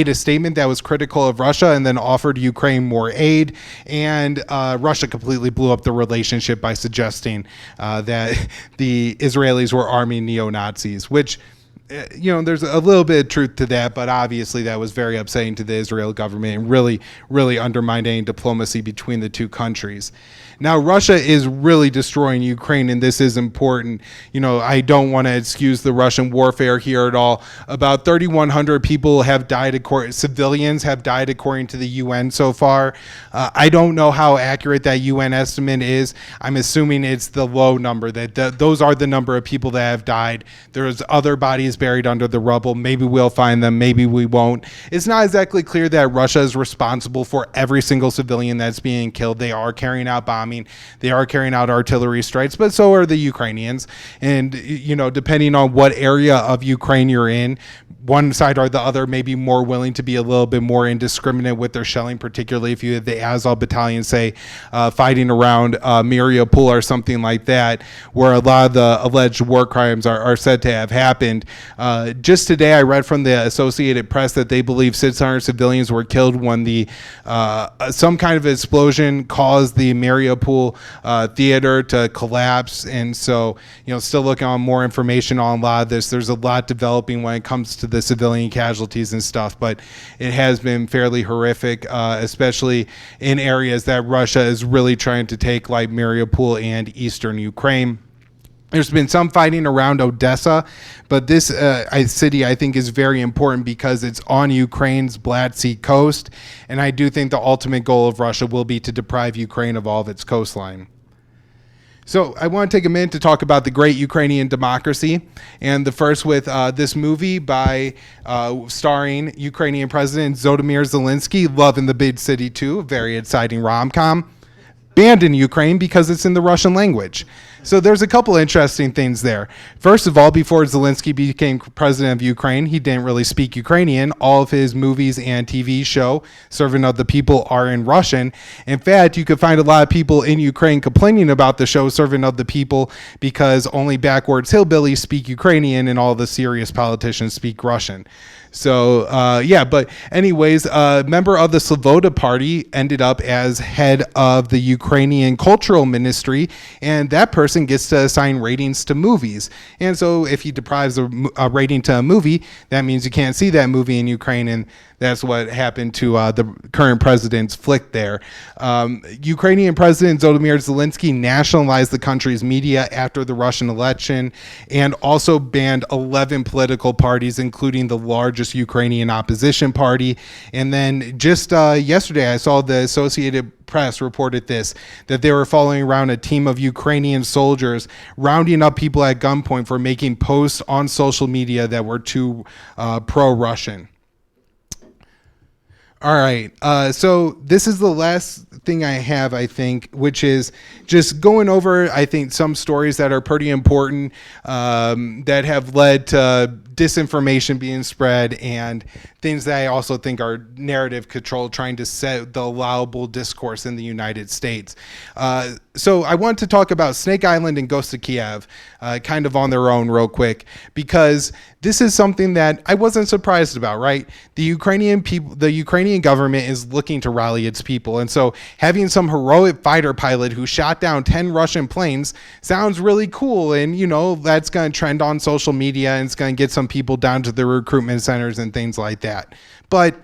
a statement that was critical of Russia and then offered Ukraine more aid. And Russia completely blew up the relationship by suggesting that the Israelis were arming neo-Nazis, which, there's a little bit of truth to that, but obviously that was very upsetting to the Israel government and really, really undermined any diplomacy between the two countries. Now, Russia is really destroying Ukraine, and this is important. I don't want to excuse the Russian warfare here at all. About 3,100 people have died, civilians have died according to the UN so far. I don't know how accurate that UN estimate is. I'm assuming it's the low number, that those are the number of people that have died. There's other bodies buried under the rubble. Maybe we'll find them, maybe we won't. It's not exactly clear that Russia is responsible for every single civilian that's being killed. They are carrying out bombing. They are carrying out artillery strikes, but so are the Ukrainians. And, depending on what area of Ukraine you're in, one side or the other may be more willing to be a little bit more indiscriminate with their shelling, particularly if you have the Azov battalion, say, fighting around Mariupol or something like that, where a lot of the alleged war crimes are said to have happened. Just today, I read from the Associated Press that they believe 600 civilians were killed when some kind of explosion caused the Mariupol theater to collapse. And so, still looking on more information on a lot of this. There's a lot developing when it comes to the civilian casualties and stuff, but it has been fairly horrific, especially in areas that Russia is really trying to take, like Mariupol and eastern Ukraine. There's been some fighting around Odessa, but this city, I think, is very important because it's on Ukraine's Black Sea coast, and I do think the ultimate goal of Russia will be to deprive Ukraine of all of its coastline. So I want to take a minute to talk about the great Ukrainian democracy, and the first with this movie by starring Ukrainian President Vladimir Zelensky, Love in the Big City 2, a very exciting rom-com, banned in Ukraine because it's in the Russian language. So there's a couple interesting things there. First of all, before Zelensky became president of Ukraine, he didn't really speak Ukrainian. All of his movies and TV show, Servant of the People, are in Russian. In fact, you could find a lot of people in Ukraine complaining about the show Servant of the People because only backwards hillbillies speak Ukrainian and all the serious politicians speak Russian. So, but anyways, a member of the Sloboda Party ended up as head of the Ukrainian Cultural Ministry, and that person gets to assign ratings to movies. And so if he deprives a rating to a movie, that means you can't see that movie in Ukraine, and that's what happened to the current president's flick there. Ukrainian President Volodymyr Zelensky nationalized the country's media after the Russian election and also banned 11 political parties, including the largest Ukrainian opposition party. And then just yesterday, I saw the Associated Press reported that they were following around a team of Ukrainian soldiers, rounding up people at gunpoint for making posts on social media that were too pro-Russian. All right, so this is the last thing I have, I think, which is just going over, I think, some stories that are pretty important, that have led to disinformation being spread and things that I also think are narrative control, trying to set the allowable discourse in the United States. So I want to talk about Snake Island and Ghost of Kiev, kind of on their own real quick, because this is something that I wasn't surprised about, right? The Ukrainian people, the Ukrainian government is looking to rally its people. And so having some heroic fighter pilot who shot down 10 Russian planes sounds really cool. And, you know, that's going to trend on social media and it's going to get some people down to the recruitment centers and things like that. But,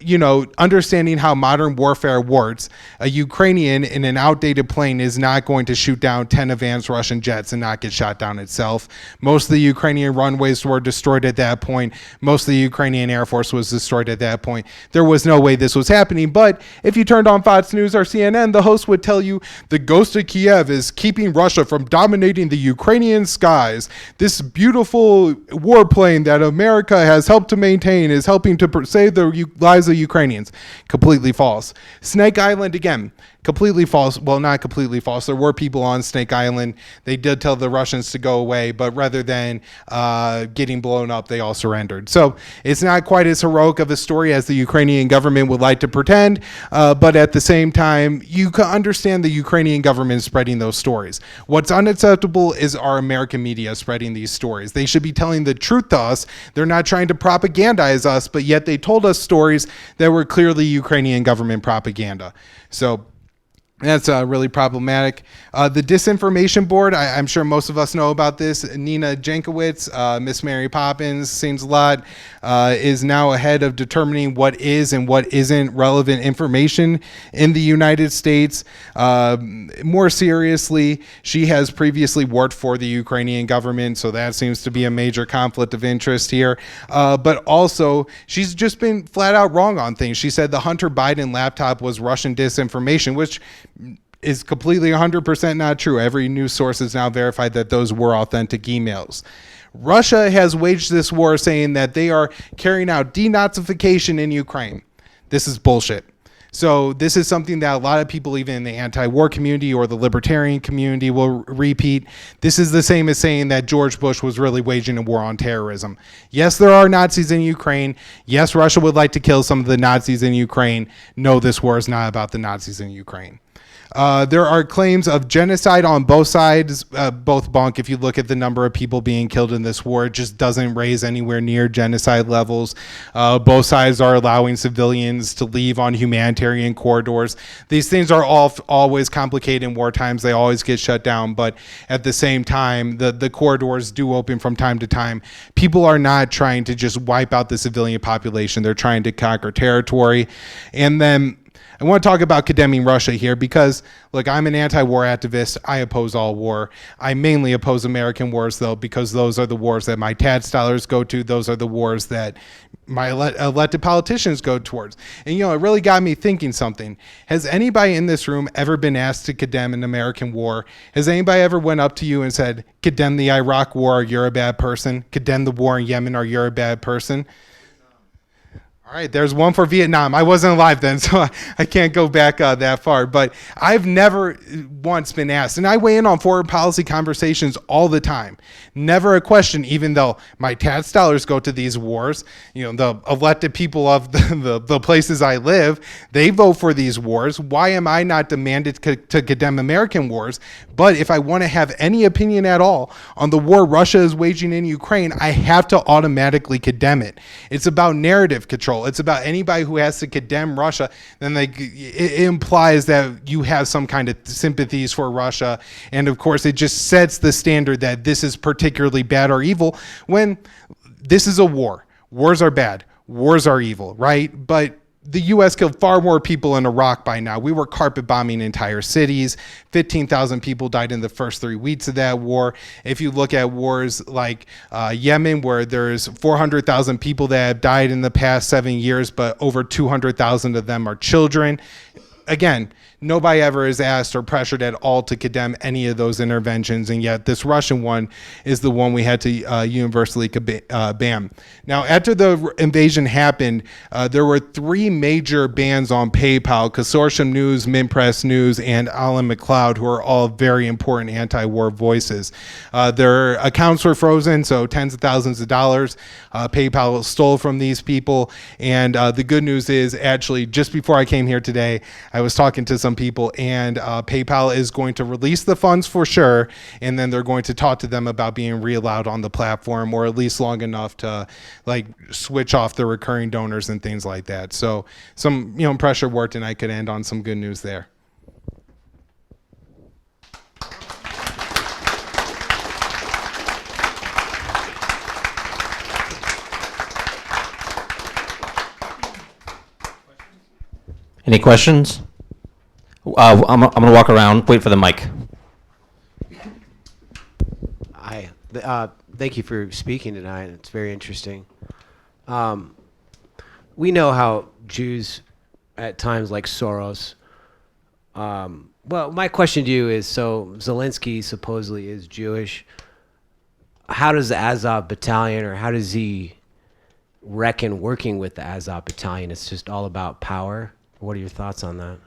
you know, understanding how modern warfare works, a Ukrainian in an outdated plane is not going to shoot down 10 advanced Russian jets and not get shot down itself. Most of the Ukrainian runways were destroyed at that point. Most of the Ukrainian Air Force was destroyed at that point. There was no way this was happening. But if you turned on Fox News or CNN, the host would tell you the Ghost of Kiev is keeping Russia from dominating the Ukrainian skies. This beautiful warplane that America has helped to maintain is helping to save the lives of Ukrainians. Completely false. Snake Island, again, completely false. Well, not completely false. There were people on Snake Island. They did tell the Russians to go away, but rather than getting blown up, they all surrendered. So it's not quite as heroic of a story as the Ukrainian government would like to pretend, but at the same time, you can understand the Ukrainian government spreading those stories. What's unacceptable is our American media spreading these stories. They should be telling the truth to us. They're not trying to propagandize us, but yet they told us stories that were clearly Ukrainian government propaganda. So that's really problematic. The disinformation board, I'm sure most of us know about this. Nina Jankowicz, Miss Mary Poppins, seems a lot, is now ahead of determining what is and what isn't relevant information in the United States. More seriously, she has previously worked for the Ukrainian government, so that seems to be a major conflict of interest here. But also, she's just been flat out wrong on things. She said the Hunter Biden laptop was Russian disinformation, which is completely 100% not true. Every news source has now verified that those were authentic emails. Russia has waged this war saying that they are carrying out denazification in Ukraine. This is bullshit. So this is something that a lot of people, even in the anti-war community or the libertarian community, will repeat. This is the same as saying that George Bush was really waging a war on terrorism. Yes, there are Nazis in Ukraine. Yes, Russia would like to kill some of the Nazis in Ukraine. No, this war is not about the Nazis in Ukraine. There are claims of genocide on both sides, both bunk. If you look at the number of people being killed in this war, it just doesn't raise anywhere near genocide levels. Both sides are allowing civilians to leave on humanitarian corridors. These things are always complicated in war times. They always get shut down. But at the same time, the corridors do open from time to time. People are not trying to just wipe out the civilian population. They're trying to conquer territory. And then I want to talk about condemning Russia here because, look, I'm an anti-war activist. I oppose all war. I mainly oppose American wars, though, because those are the wars that my tax dollars go to. Those are the wars that my elected politicians go towards. And, you know, it really got me thinking something. Has anybody in this room ever been asked to condemn an American war? Has anybody ever went up to you and said, condemn the Iraq war or you're a bad person? Condemn the war in Yemen or you're a bad person? All right, there's one for Vietnam. I wasn't alive then, so I can't go back that far. But I've never once been asked, and I weigh in on foreign policy conversations all the time. Never a question, even though my tax dollars go to these wars. You know, the elected people of the places I live, they vote for these wars. Why am I not demanded to condemn American wars? But if I want to have any opinion at all on the war Russia is waging in Ukraine, I have to automatically condemn it. It's about narrative control. It's about anybody who has to condemn Russia, then it implies that you have some kind of sympathies for Russia. And of course, it just sets the standard that this is particularly bad or evil when this is a war. Wars are bad. Wars are evil, right? But the U.S. killed far more people in Iraq by now. We were carpet bombing entire cities. 15,000 people died in the first 3 weeks of that war. If you look at wars like Yemen, where there's 400,000 people that have died in the past 7 years, but over 200,000 of them are children. Again, nobody ever is asked or pressured at all to condemn any of those interventions, and yet this Russian one is the one we had to universally ban. Now, after the invasion happened, there were three major bans on PayPal: Consortium News, Minpress News, and Alan McLeod, who are all very important anti-war voices. Their accounts were frozen, so tens of thousands of dollars PayPal stole from these people. And the good news is, actually, just before I came here today, I was talking to some people, and PayPal is going to release the funds for sure, and then they're going to talk to them about being re-allowed on the platform, or at least long enough to like switch off the recurring donors and things like that. So some pressure worked, and I could end on some good news there.
Any questions? I'm going to walk around, wait for the mic.
Hi. Thank you for speaking tonight. It's very interesting. We know how Jews at times like Soros. Well, my question to you is, so Zelensky supposedly is Jewish. How does the Azov battalion, or how does he reckon working with the Azov battalion? It's just all about power. What are your thoughts on that?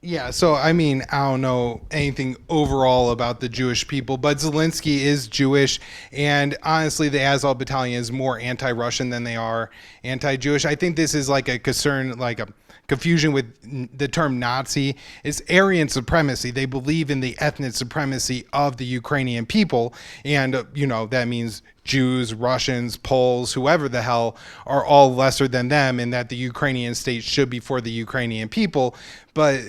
Yeah, so I mean, I don't know anything overall about the Jewish people, but Zelensky is Jewish, and honestly, the Azov battalion is more anti-Russian than they are anti-Jewish. I think this is like a concern, like a confusion with the term Nazi. It's Aryan supremacy. They believe in the ethnic supremacy of the Ukrainian people, and that means Jews, Russians, Poles, whoever the hell, are all lesser than them, and that the Ukrainian state should be for the Ukrainian people. But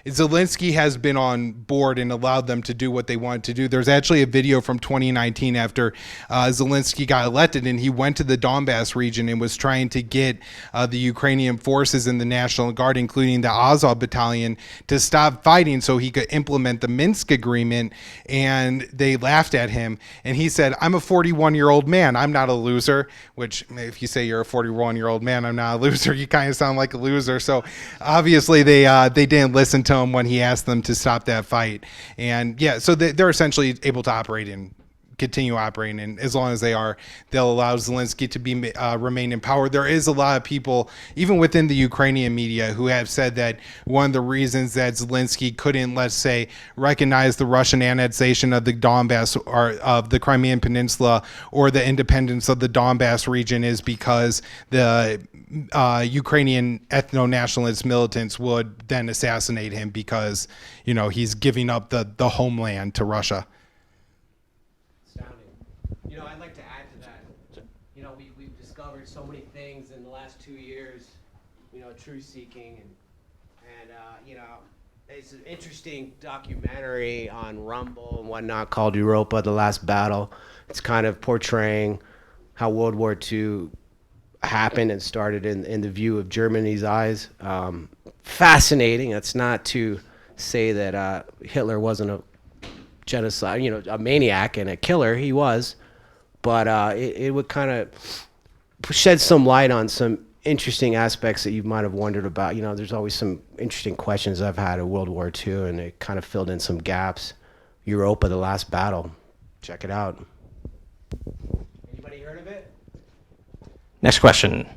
Zelensky has been on board and allowed them to do what they wanted to do. There's actually a video from 2019 after Zelensky got elected, and he went to the Donbass region and was trying to get the Ukrainian forces and the National Guard, including the Azov battalion, to stop fighting so he could implement the Minsk agreement, and they laughed at him. And he said, "I'm a 41-year-old man. I'm not a loser," which, if you say you're a 41-year-old man, I'm not a loser, you kind of sound like a loser. So obviously they didn't listen to him when he asked them to stop that fight. And yeah, so they're essentially able to continue operating, and as long as they'll allow Zelensky to remain in power. There is a lot of people, even within the Ukrainian media, who have said that one of the reasons that Zelensky couldn't, let's say, recognize the Russian annexation of the Donbass or of the Crimean Peninsula or the independence of the Donbass region is because the Ukrainian ethno-nationalist militants would then assassinate him because, he's giving up the homeland to Russia.
I'd like to add to that. We've discovered so many things in the last 2 years, truth seeking, and it's an interesting documentary on Rumble and whatnot called Europa, The Last Battle. It's kind of portraying how World War II happened and started in the view of Germany's eyes. Fascinating. That's not to say that Hitler wasn't a genocide, a maniac and a killer. He was. But it would kind of shed some light on some interesting aspects that you might have wondered about. There's always some interesting questions I've had of World War II, and it kind of filled in some gaps. Europa, The Last Battle. Check it out. Anybody heard of it?
Next question.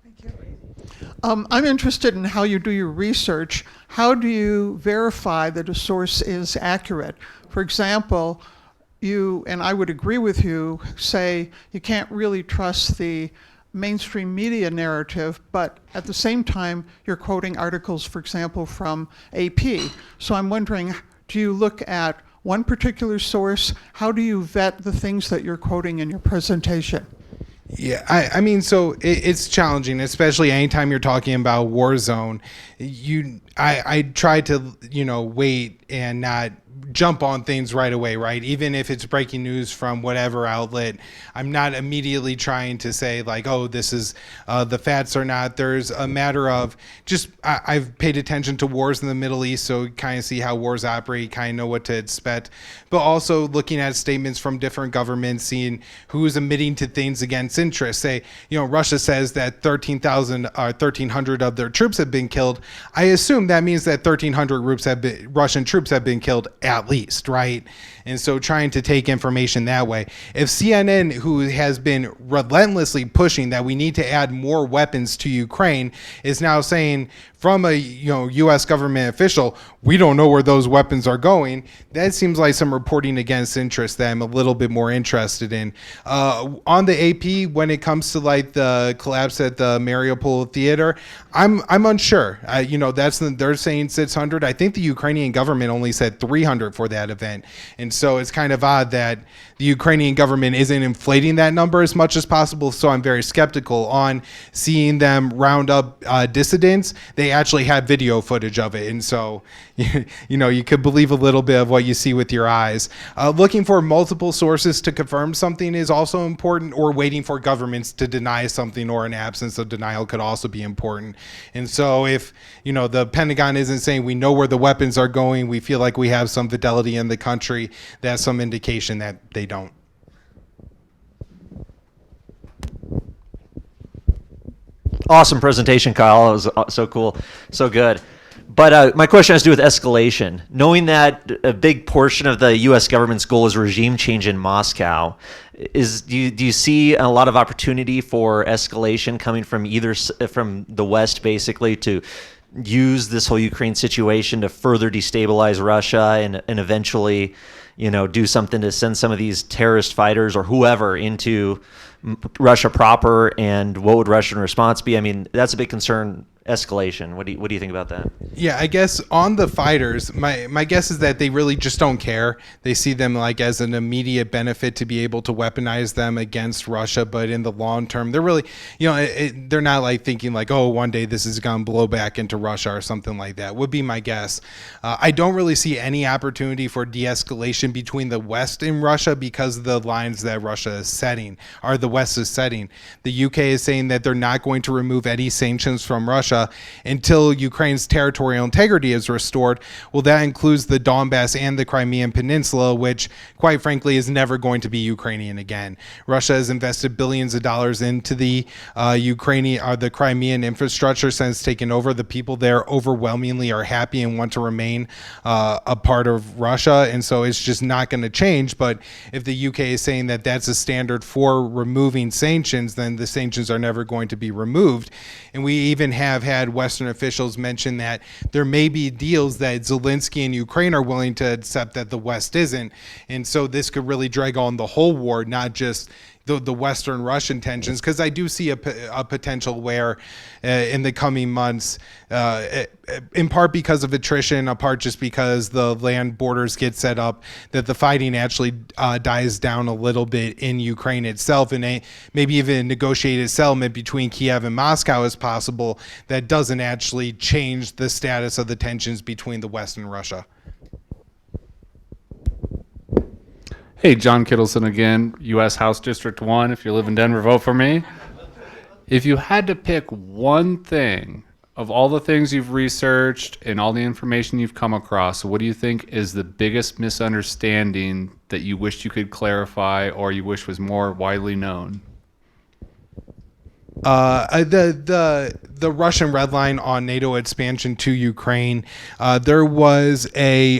Thank you. I'm interested in how you do your research. How do you verify that a source is accurate? For example, you, and I would agree with you, say you can't really trust the mainstream media narrative, but at the same time, you're quoting articles, for example, from AP. So I'm wondering, do you look at one particular source? How do you vet the things that you're quoting in your presentation?
Yeah, I mean, so it's challenging, especially anytime you're talking about war zone. I try to, wait and not jump on things right away, right? Even if it's breaking news from whatever outlet, I'm not immediately trying to say like, oh, this is the facts or not. There's a matter of just, I've paid attention to wars in the Middle East, so kind of see how wars operate, kind of know what to expect, but also looking at statements from different governments, seeing who's admitting to things against interest. Say, Russia says that 13,000 or 1,300 of their troops have been killed. I assume that means that 1,300 Russian troops have been killed at least, right? And so trying to take information that way. If CNN, who has been relentlessly pushing that we need to add more weapons to Ukraine, is now saying from a U.S. government official, we don't know where those weapons are going, that seems like some reporting against interest that I'm a little bit more interested in. On the AP, when it comes to like the collapse at the Mariupol theater, I'm unsure. They're saying 600. I think the Ukrainian government only said 300 for that event, and so it's kind of odd that the Ukrainian government isn't inflating that number as much as possible. So I'm very skeptical on seeing them round up dissidents. They actually had video footage of it, and so you could believe a little bit of what you see with your eyes. Looking for multiple sources to confirm something is also important, or waiting for governments to deny something, or an absence of denial could also be important. And so if the Pentagon isn't saying we know where the weapons are going, we feel like we have some fidelity in the country, that's some indication that they don't.
Awesome presentation, Kyle. It was so cool, so good. But my question has to do with escalation. Knowing that a big portion of the U.S. government's goal is regime change in Moscow, do you see a lot of opportunity for escalation coming from from the West, basically, to use this whole Ukraine situation to further destabilize Russia and eventually, do something to send some of these terrorist fighters or whoever into Russia proper? And what would Russian response be? I mean, that's a big concern. Escalation. What do you think about that?
Yeah, I guess on the fighters, my guess is that they really just don't care. They see them like as an immediate benefit to be able to weaponize them against Russia, but in the long term, they're really, they're not like thinking like, oh, one day this is going to blow back into Russia or something like that, would be my guess. I don't really see any opportunity for de-escalation between the West and Russia because of the lines that Russia is setting, or the West is setting. The UK is saying that they're not going to remove any sanctions from Russia until Ukraine's territorial integrity is restored. Well, that includes the Donbass and the Crimean Peninsula, which, quite frankly, is never going to be Ukrainian again. Russia has invested billions of dollars into the the Crimean infrastructure since taking over. The people there overwhelmingly are happy and want to remain a part of Russia, and so it's just not going to change. But if the UK is saying that that's a standard for removing sanctions, then the sanctions are never going to be removed. And we even have had Western officials mention that there may be deals that Zelensky and Ukraine are willing to accept that the West isn't. And so this could really drag on the whole war, not just the Western Russian tensions, because I do see a potential where in the coming months, in part because of attrition, a part just because the land borders get set up, that the fighting actually dies down a little bit in Ukraine itself, and maybe even a negotiated settlement between Kiev and Moscow is possible that doesn't actually change the status of the tensions between the West and Russia.
Hey, John Kittleson again, U.S. House District 1. If you live in Denver, vote for me. If you had to pick one thing of all the things you've researched and all the information you've come across, what do you think is the biggest misunderstanding that you wish you could clarify or you wish was more widely known?
The Russian red line on NATO expansion to Ukraine. There was a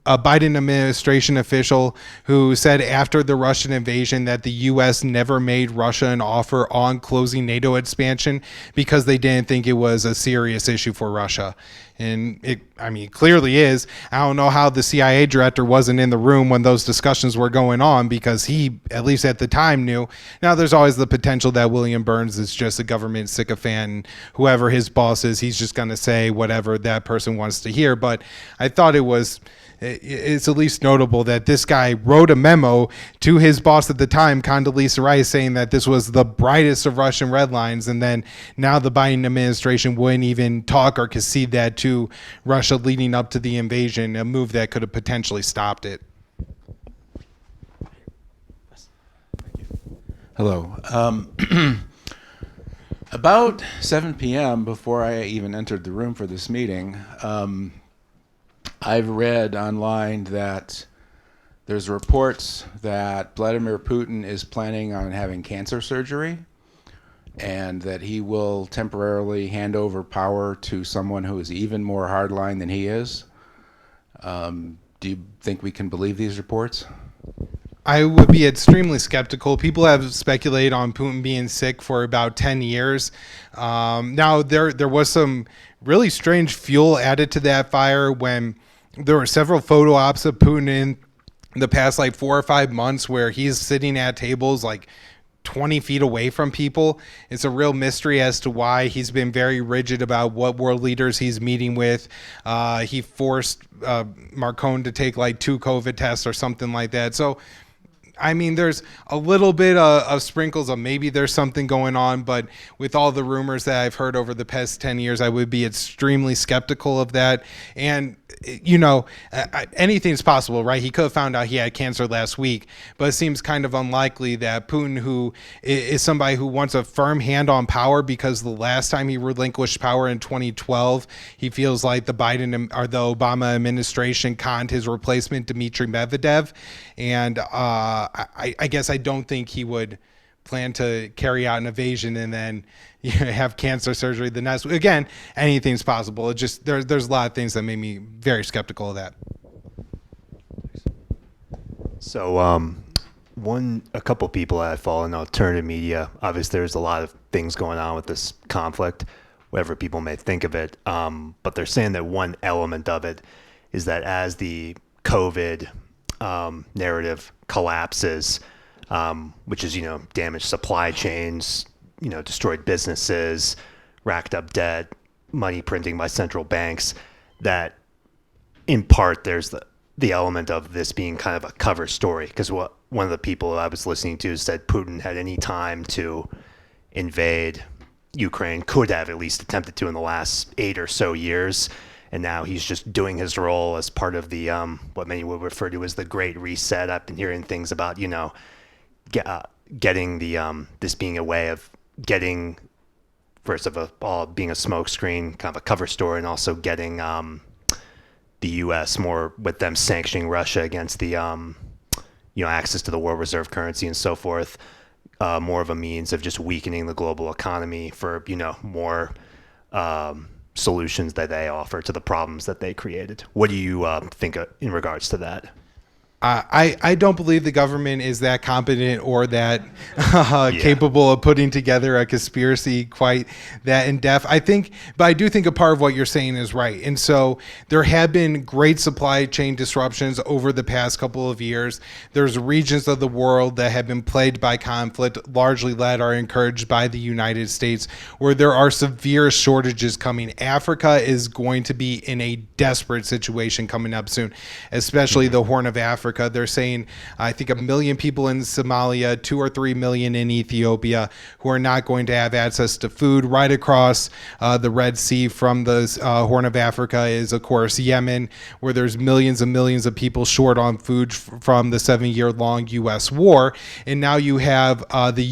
Biden administration official who said after the Russian invasion that the U.S. never made Russia an offer on closing NATO expansion because they didn't think it was a serious issue for Russia. And it clearly is. I don't know how the CIA director wasn't in the room when those discussions were going on, because he, at least at the time, knew. Now, there's always the potential that William Burns is just a government sycophant, and whoever his boss is, he's just going to say whatever that person wants to hear. But I thought it's at least notable that this guy wrote a memo to his boss at the time, Condoleezza Rice, saying that this was the brightest of Russian red lines, and then now the Biden administration wouldn't even talk or concede that to Russia leading up to the invasion, a move that could have potentially stopped it.
Hello. About 7 p.m., before I even entered the room for this meeting, I've read online that there's reports that Vladimir Putin is planning on having cancer surgery. and that he will temporarily hand over power to someone who is even more hardline than he is. Do you think we can believe these reports?
I would be extremely skeptical. People have speculated on Putin being sick for about 10 years. Now, there was some really strange fuel added to that fire when there were several photo ops of Putin in the past like 4 or 5 months where he's sitting at tables like 20 feet away from people. It's a real mystery as to why he's been very rigid about what world leaders he's meeting with. He forced Marcon to take like 2 COVID tests or something like that. So, I mean, there's a little bit of sprinkles of maybe there's something going on, but with all the rumors that I've heard over the past 10 years, I would be extremely skeptical of that. And, you know, anything's possible, right? He could have found out he had cancer last week, but it seems kind of unlikely that Putin, who is somebody who wants a firm hand on power, because the last time he relinquished power in 2012, he feels like the Biden or the Obama administration conned his replacement, Dmitry Medvedev. And I guess I don't think he would plan to carry out an invasion and then have cancer surgery the next week. Again, anything's possible. It just there's a lot of things that made me very skeptical of that.
So a couple people I follow in alternative media, obviously there's a lot of things going on with this conflict, whatever people may think of it. But they're saying that one element of it is that as the COVID narrative collapses, which is, damaged supply chains, destroyed businesses, racked up debt, money printing by central banks, that in part there's the element of this being kind of a cover story. Because one of the people I was listening to said Putin had any time to invade Ukraine, could have at least attempted to in the last 8 or so years. And now he's just doing his role as part of the what many would refer to as the Great Reset. I've been hearing things about getting the this being a way of getting, first of all, being a smokescreen, kind of a cover story, and also getting the U.S. more with them sanctioning Russia against the access to the world reserve currency and so forth, more of a means of just weakening the global economy for more solutions that they offer to the problems that they created. What do you think in regards to that?
I don't believe the government is that competent or that capable of putting together a conspiracy quite that in depth. But I do think a part of what you're saying is right. And so there have been great supply chain disruptions over the past couple of years. There's regions of the world that have been plagued by conflict, largely led or encouraged by the United States, where there are severe shortages coming. Africa is going to be in a desperate situation coming up soon, especially the Horn of Africa. They're saying, I think, 1 million people in Somalia, 2 or 3 million in Ethiopia, who are not going to have access to food. Right across the Red Sea from the Horn of Africa is, of course, Yemen, where there's millions and millions of people short on food from the 7-year-long U.S. war. And now you have the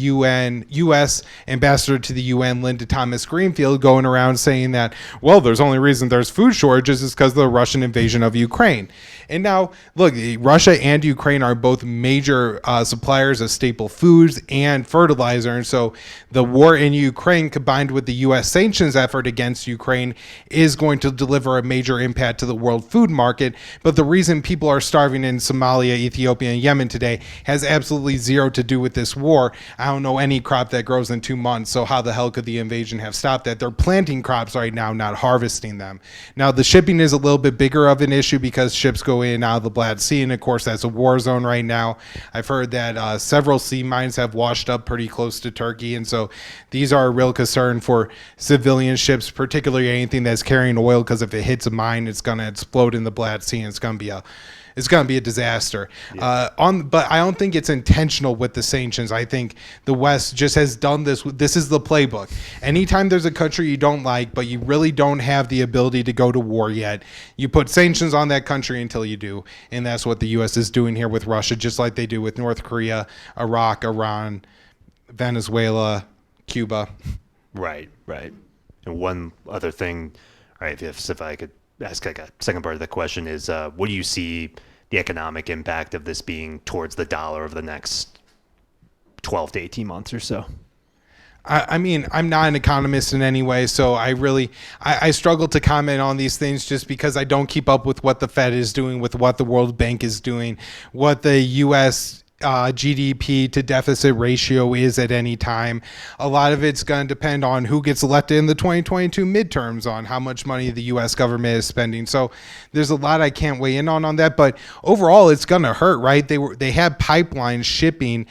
U.S. ambassador to the UN, Linda Thomas Greenfield, going around saying that, well, there's only reason there's food shortages is because of the Russian invasion of Ukraine. And now, look, Russia and Ukraine are both major suppliers of staple foods and fertilizer. And so the war in Ukraine, combined with the U.S. sanctions effort against Ukraine, is going to deliver a major impact to the world food market. But the reason people are starving in Somalia, Ethiopia, and Yemen today has absolutely zero to do with this war. I don't know any crop that grows in 2 months, so how the hell could the invasion have stopped that? They're planting crops right now, not harvesting them. Now, the shipping is a little bit bigger of an issue because ships go in and out of the Black Sea, and of course that's a war zone right now. I've heard that several sea mines have washed up pretty close to Turkey, and so these are a real concern for civilian ships, particularly anything that's carrying oil, because if it hits a mine, it's going to explode in the Black Sea, and it's going to be a disaster. Yeah. But I don't think it's intentional with the sanctions. I think the West just has done this. This is the playbook. Anytime there's a country you don't like, but you really don't have the ability to go to war yet, you put sanctions on that country until you do. And that's what the U.S. is doing here with Russia, just like they do with North Korea, Iraq, Iran, Venezuela, Cuba.
Right. And one other thing, right, if I could ask like a second part of the question is, what do you see the economic impact of this being towards the dollar over the next 12 to 18 months or so?
I mean, I'm not an economist in any way, so I struggle to comment on these things just because I don't keep up with what the Fed is doing, with what the World Bank is doing, what the U.S. GDP to deficit ratio is at any time. A lot of it's going to depend on who gets elected in the 2022 midterms, on how much money the U.S. government is spending. So there's a lot I can't weigh in on that. But overall, it's going to hurt, right? They had pipelines shipping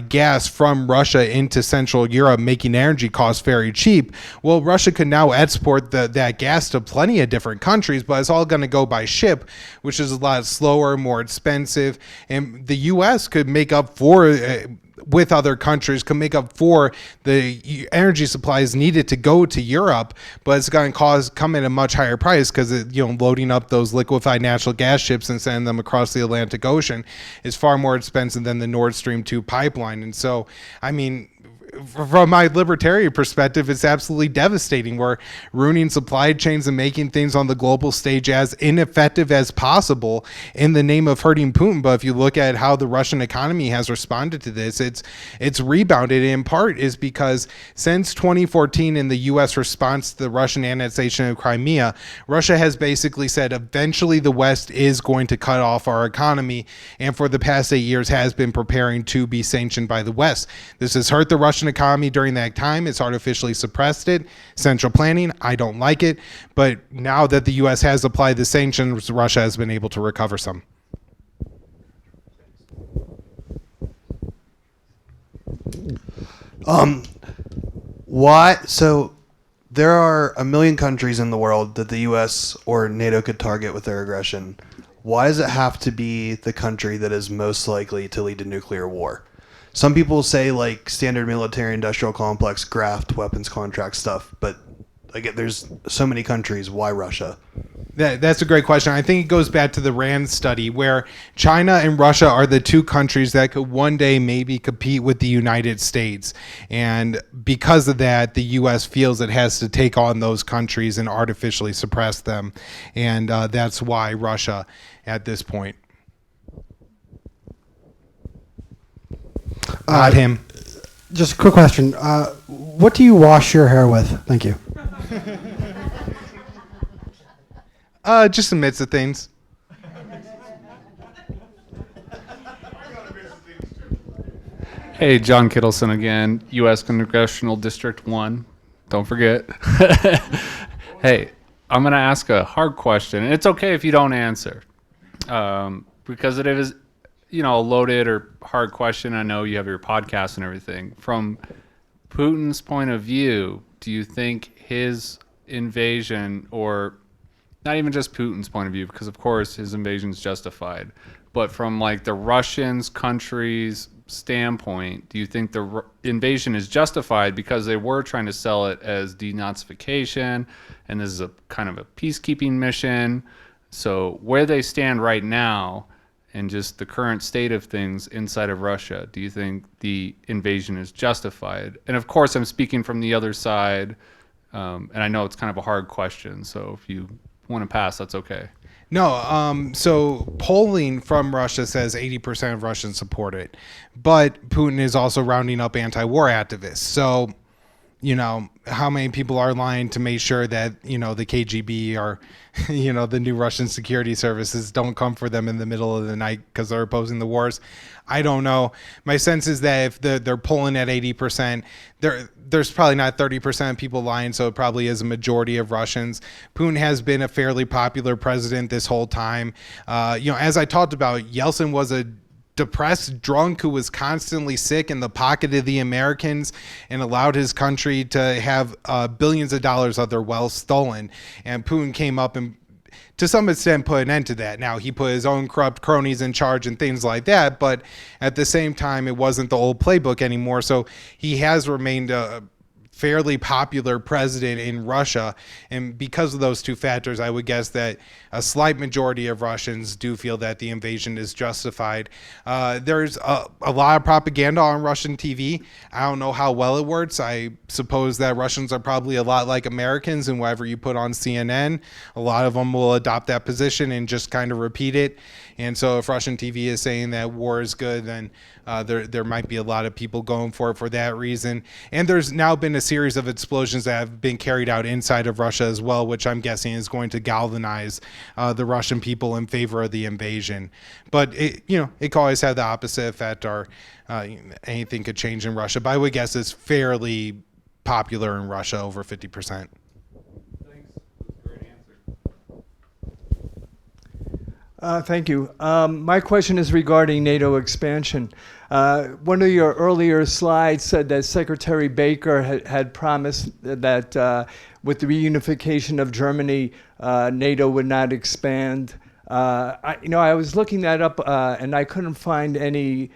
gas from Russia into Central Europe, making energy costs very cheap. Well, Russia could now export that gas to plenty of different countries, but it's all going to go by ship, which is a lot slower, more expensive. And the U.S. could make up for with other countries, can make up for the energy supplies needed to go to Europe, but it's going to come at a much higher price because loading up those liquefied natural gas ships and sending them across the Atlantic Ocean is far more expensive than the Nord Stream 2 pipeline. And so, I mean, from my libertarian perspective, it's absolutely devastating. We're ruining supply chains and making things on the global stage as ineffective as possible in the name of hurting Putin. But if you look at how the Russian economy has responded to this, it's rebounded. In part is because since 2014, in the U.S. response to the Russian annexation of Crimea, Russia has basically said eventually the West is going to cut off our economy, and for the past 8 years has been preparing to be sanctioned by the West. This has hurt the Russian economy during that time. It's artificially suppressed it. Central planning, I don't like it. But now that the U.S. has applied the sanctions, Russia has been able to recover some.
Why? So there are a million countries in the world that the U.S. or NATO could target with their aggression. Why does it have to be the country that is most likely to lead to nuclear war? Some people say like standard military industrial complex, graft, weapons contract stuff, but like there's so many countries. Why Russia?
That's a great question. I think it goes back to the RAND study, where China and Russia are the two countries that could one day maybe compete with the United States. And because of that, the U.S. feels it has to take on those countries and artificially suppress them. And that's why Russia at this point. Not him.
Just a quick question. What do you wash your hair with? Thank you.
Just a mix of things.
Hey, John Kittleson again, U.S. Congressional District 1. Don't forget. Hey, I'm going to ask a hard question. And it's okay if you don't answer. Because it is, a loaded or hard question. I know you have your podcast and everything. From Putin's point of view, do you think his invasion, or not even just Putin's point of view, because of course his invasion is justified, but from like the Russians country's standpoint, do you think the invasion is justified because they were trying to sell it as denazification and this is a kind of a peacekeeping mission? So where they stand right now and just the current state of things inside of Russia, do you think the invasion is justified? And of course, I'm speaking from the other side, and I know it's kind of a hard question, so if you want to pass, that's okay.
No, so polling from Russia says 80% of Russians support it, but Putin is also rounding up anti-war activists. So, how many people are lying to make sure that, the KGB or, the new Russian security services don't come for them in the middle of the night because they're opposing the wars? I don't know. My sense is that if they're polling at 80%, there's probably not 30% of people lying, so it probably is a majority of Russians. Putin has been a fairly popular president this whole time. As I talked about, Yeltsin was a depressed drunk who was constantly sick in the pocket of the Americans and allowed his country to have billions of dollars of their wealth stolen. And Putin came up and to some extent put an end to that. Now, he put his own corrupt cronies in charge and things like that, but at the same time, it wasn't the old playbook anymore. So he has remained a fairly popular president in Russia. And because of those two factors, I would guess that a slight majority of Russians do feel that the invasion is justified. There's a lot of propaganda on Russian TV. I don't know how well it works. I suppose that Russians are probably a lot like Americans, and whatever you put on CNN, a lot of them will adopt that position and just kind of repeat it. And so if Russian TV is saying that war is good, then there might be a lot of people going for it for that reason. And there's now been a series of explosions that have been carried out inside of Russia as well, which I'm guessing is going to galvanize the Russian people in favor of the invasion. But it could always have the opposite effect, or anything could change in Russia. But I would guess it's fairly popular in Russia, over 50%.
Thank you. My question is regarding NATO expansion. One of your earlier slides said that Secretary Baker had promised that with the reunification of Germany, NATO would not expand. I was looking that up and I couldn't find any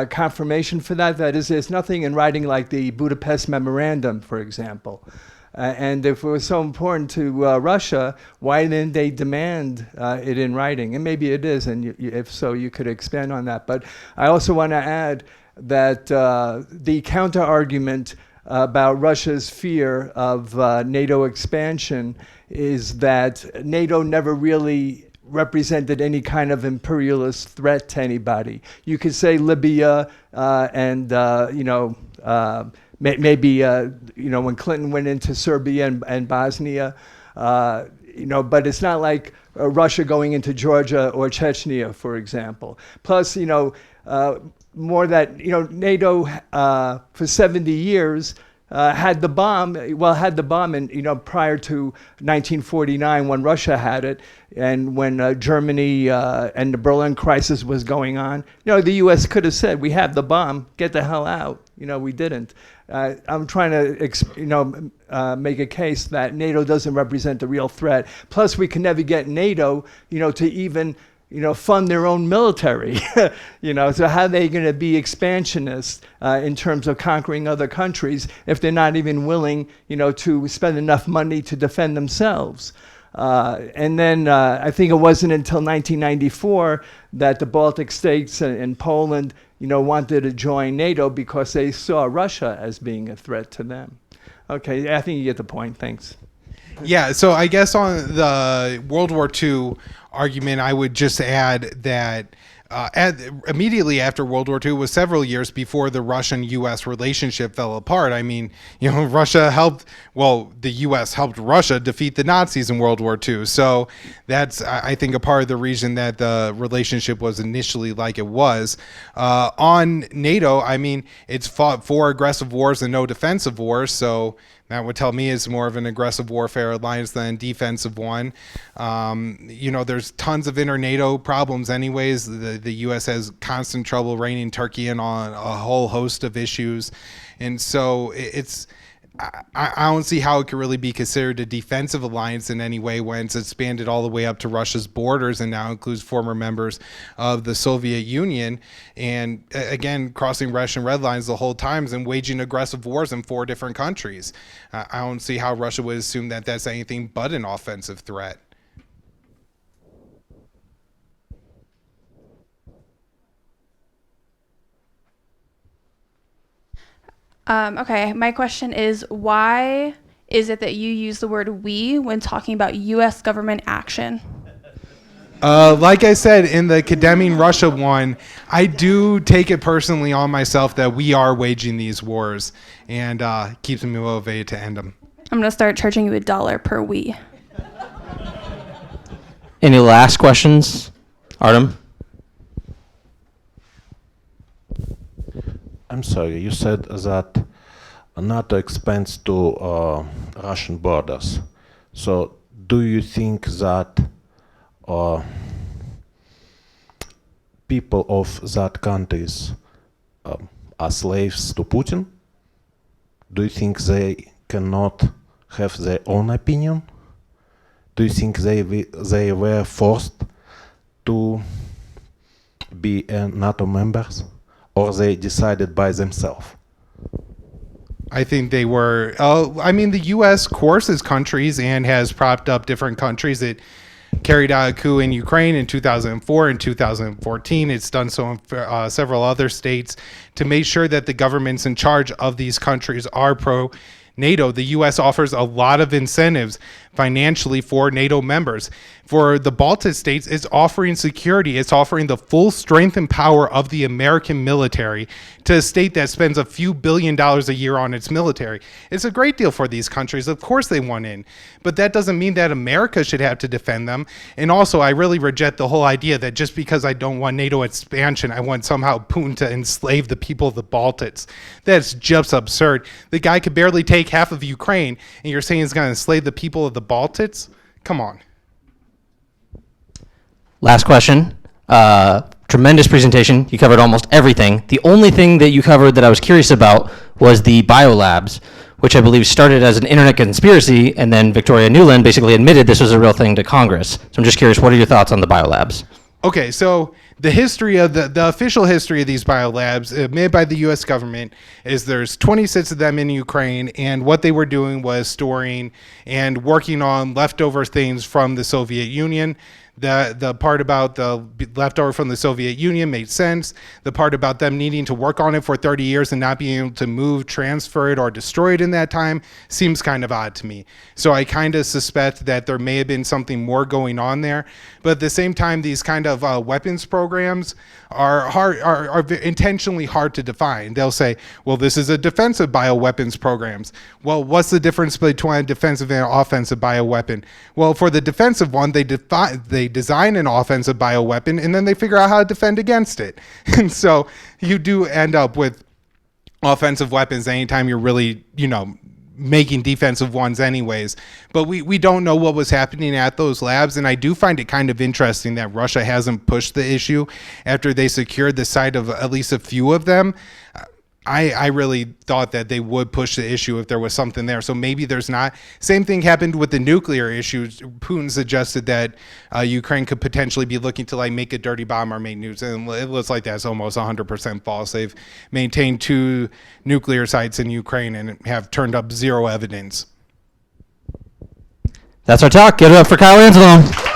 confirmation for that. That is, there's nothing in writing like the Budapest Memorandum, for example. And if it was so important to Russia, why didn't they demand it in writing? And maybe it is, and if so, you could expand on that. But I also want to add that the counter-argument about Russia's fear of NATO expansion is that NATO never really represented any kind of imperialist threat to anybody. You could say Libya and maybe when Clinton went into Serbia and Bosnia, but it's not like Russia going into Georgia or Chechnya, for example. Plus, more that NATO for 70 years had the bomb in, prior to 1949 when Russia had it, and when Germany and the Berlin crisis was going on. The U.S. could have said, we have the bomb, get the hell out. We didn't. I'm trying to make a case that NATO doesn't represent the real threat. Plus, we can never get NATO, to even fund their own military. So how are they going to be expansionists in terms of conquering other countries if they're not even willing, to spend enough money to defend themselves? And then I think it wasn't until 1994 that the Baltic states and Poland, wanted to join NATO because they saw Russia as being a threat to them. Okay, I think you get the point. Thanks.
Yeah, so I guess on the World War II argument, I would just add that immediately after World War II was several years before the Russian-U.S. relationship fell apart. I mean, the U.S. helped Russia defeat the Nazis in World War II. So that's, I think, a part of the reason that the relationship was initially like it was. On NATO, I mean, it's fought 4 aggressive wars and no defensive wars, so that would tell me it's more of an aggressive warfare alliance than a defensive one. There's tons of inter-NATO problems anyways. The U.S. has constant trouble reining Turkey in on a whole host of issues. And so I don't see how it could really be considered a defensive alliance in any way when it's expanded all the way up to Russia's borders and now includes former members of the Soviet Union. And again, crossing Russian red lines the whole time and waging aggressive wars in 4 different countries. I don't see how Russia would assume that that's anything but an offensive threat.
Okay, my question is, why is it that you use the word we when talking about U.S. government action?
Like I said, in the condemning Russia one, I do take it personally on myself that we are waging these wars, and keeps me motivated to end them.
I'm going to start charging you $1 per we.
Any last questions? Artem?
I'm sorry, you said that NATO expands to Russian borders. So do you think that people of that countries are slaves to Putin? Do you think they cannot have their own opinion? Do you think they were forced to be NATO members? Or they decided by themselves?
I think they were. The U.S. courses countries and has propped up different countries. It carried out a coup in Ukraine in 2004 and 2014. It's done so in several other states to make sure that the governments in charge of these countries are pro-NATO. The U.S. offers a lot of incentives financially for NATO members. For the Baltic states, it's offering security. It's offering the full strength and power of the American military to a state that spends a few $billions a year on its military. It's a great deal for these countries. Of course they want in, but that doesn't mean that America should have to defend them. And also, I really reject the whole idea that just because I don't want NATO expansion, I want somehow Putin to enslave the people of the Baltics. That's just absurd. The guy could barely take half of Ukraine, and you're saying he's going to enslave the people of the Baltics? Come on.
Last question. Tremendous presentation. You covered almost everything. The only thing that you covered that I was curious about was the biolabs, which I believe started as an internet conspiracy, and then Victoria Nuland basically admitted this was a real thing to Congress. So I'm just curious, what are your thoughts on the biolabs?
Okay, so the history of the official history of these biolabs made by the U.S. government is there's 26 of them in Ukraine, and what they were doing was storing and working on leftover things from the Soviet Union. The part about the leftover from the Soviet Union made sense. The part about them needing to work on it for 30 years and not being able to move, transfer it, or destroy it in that time seems kind of odd to me. So I kind of suspect that there may have been something more going on there. But at the same time, these kind of weapons programs are intentionally hard to define. They'll say, well, this is a defensive bioweapons programs. Well, what's the difference between a defensive and an offensive bioweapon? Well, for the defensive one, they design an offensive bioweapon, and then they figure out how to defend against it. And so you do end up with offensive weapons anytime you're really, making defensive ones anyways. But we don't know what was happening at those labs, and I do find it kind of interesting that Russia hasn't pushed the issue after they secured the site of at least a few of them. I really thought that they would push the issue if there was something there. So maybe there's not. Same thing happened with the nuclear issues. Putin suggested that Ukraine could potentially be looking to make a dirty bomb or make nukes. And it looks like that's almost 100% false. They've maintained 2 nuclear sites in Ukraine and have turned up 0 evidence.
That's our talk. Give it up for Kyle Anzalone.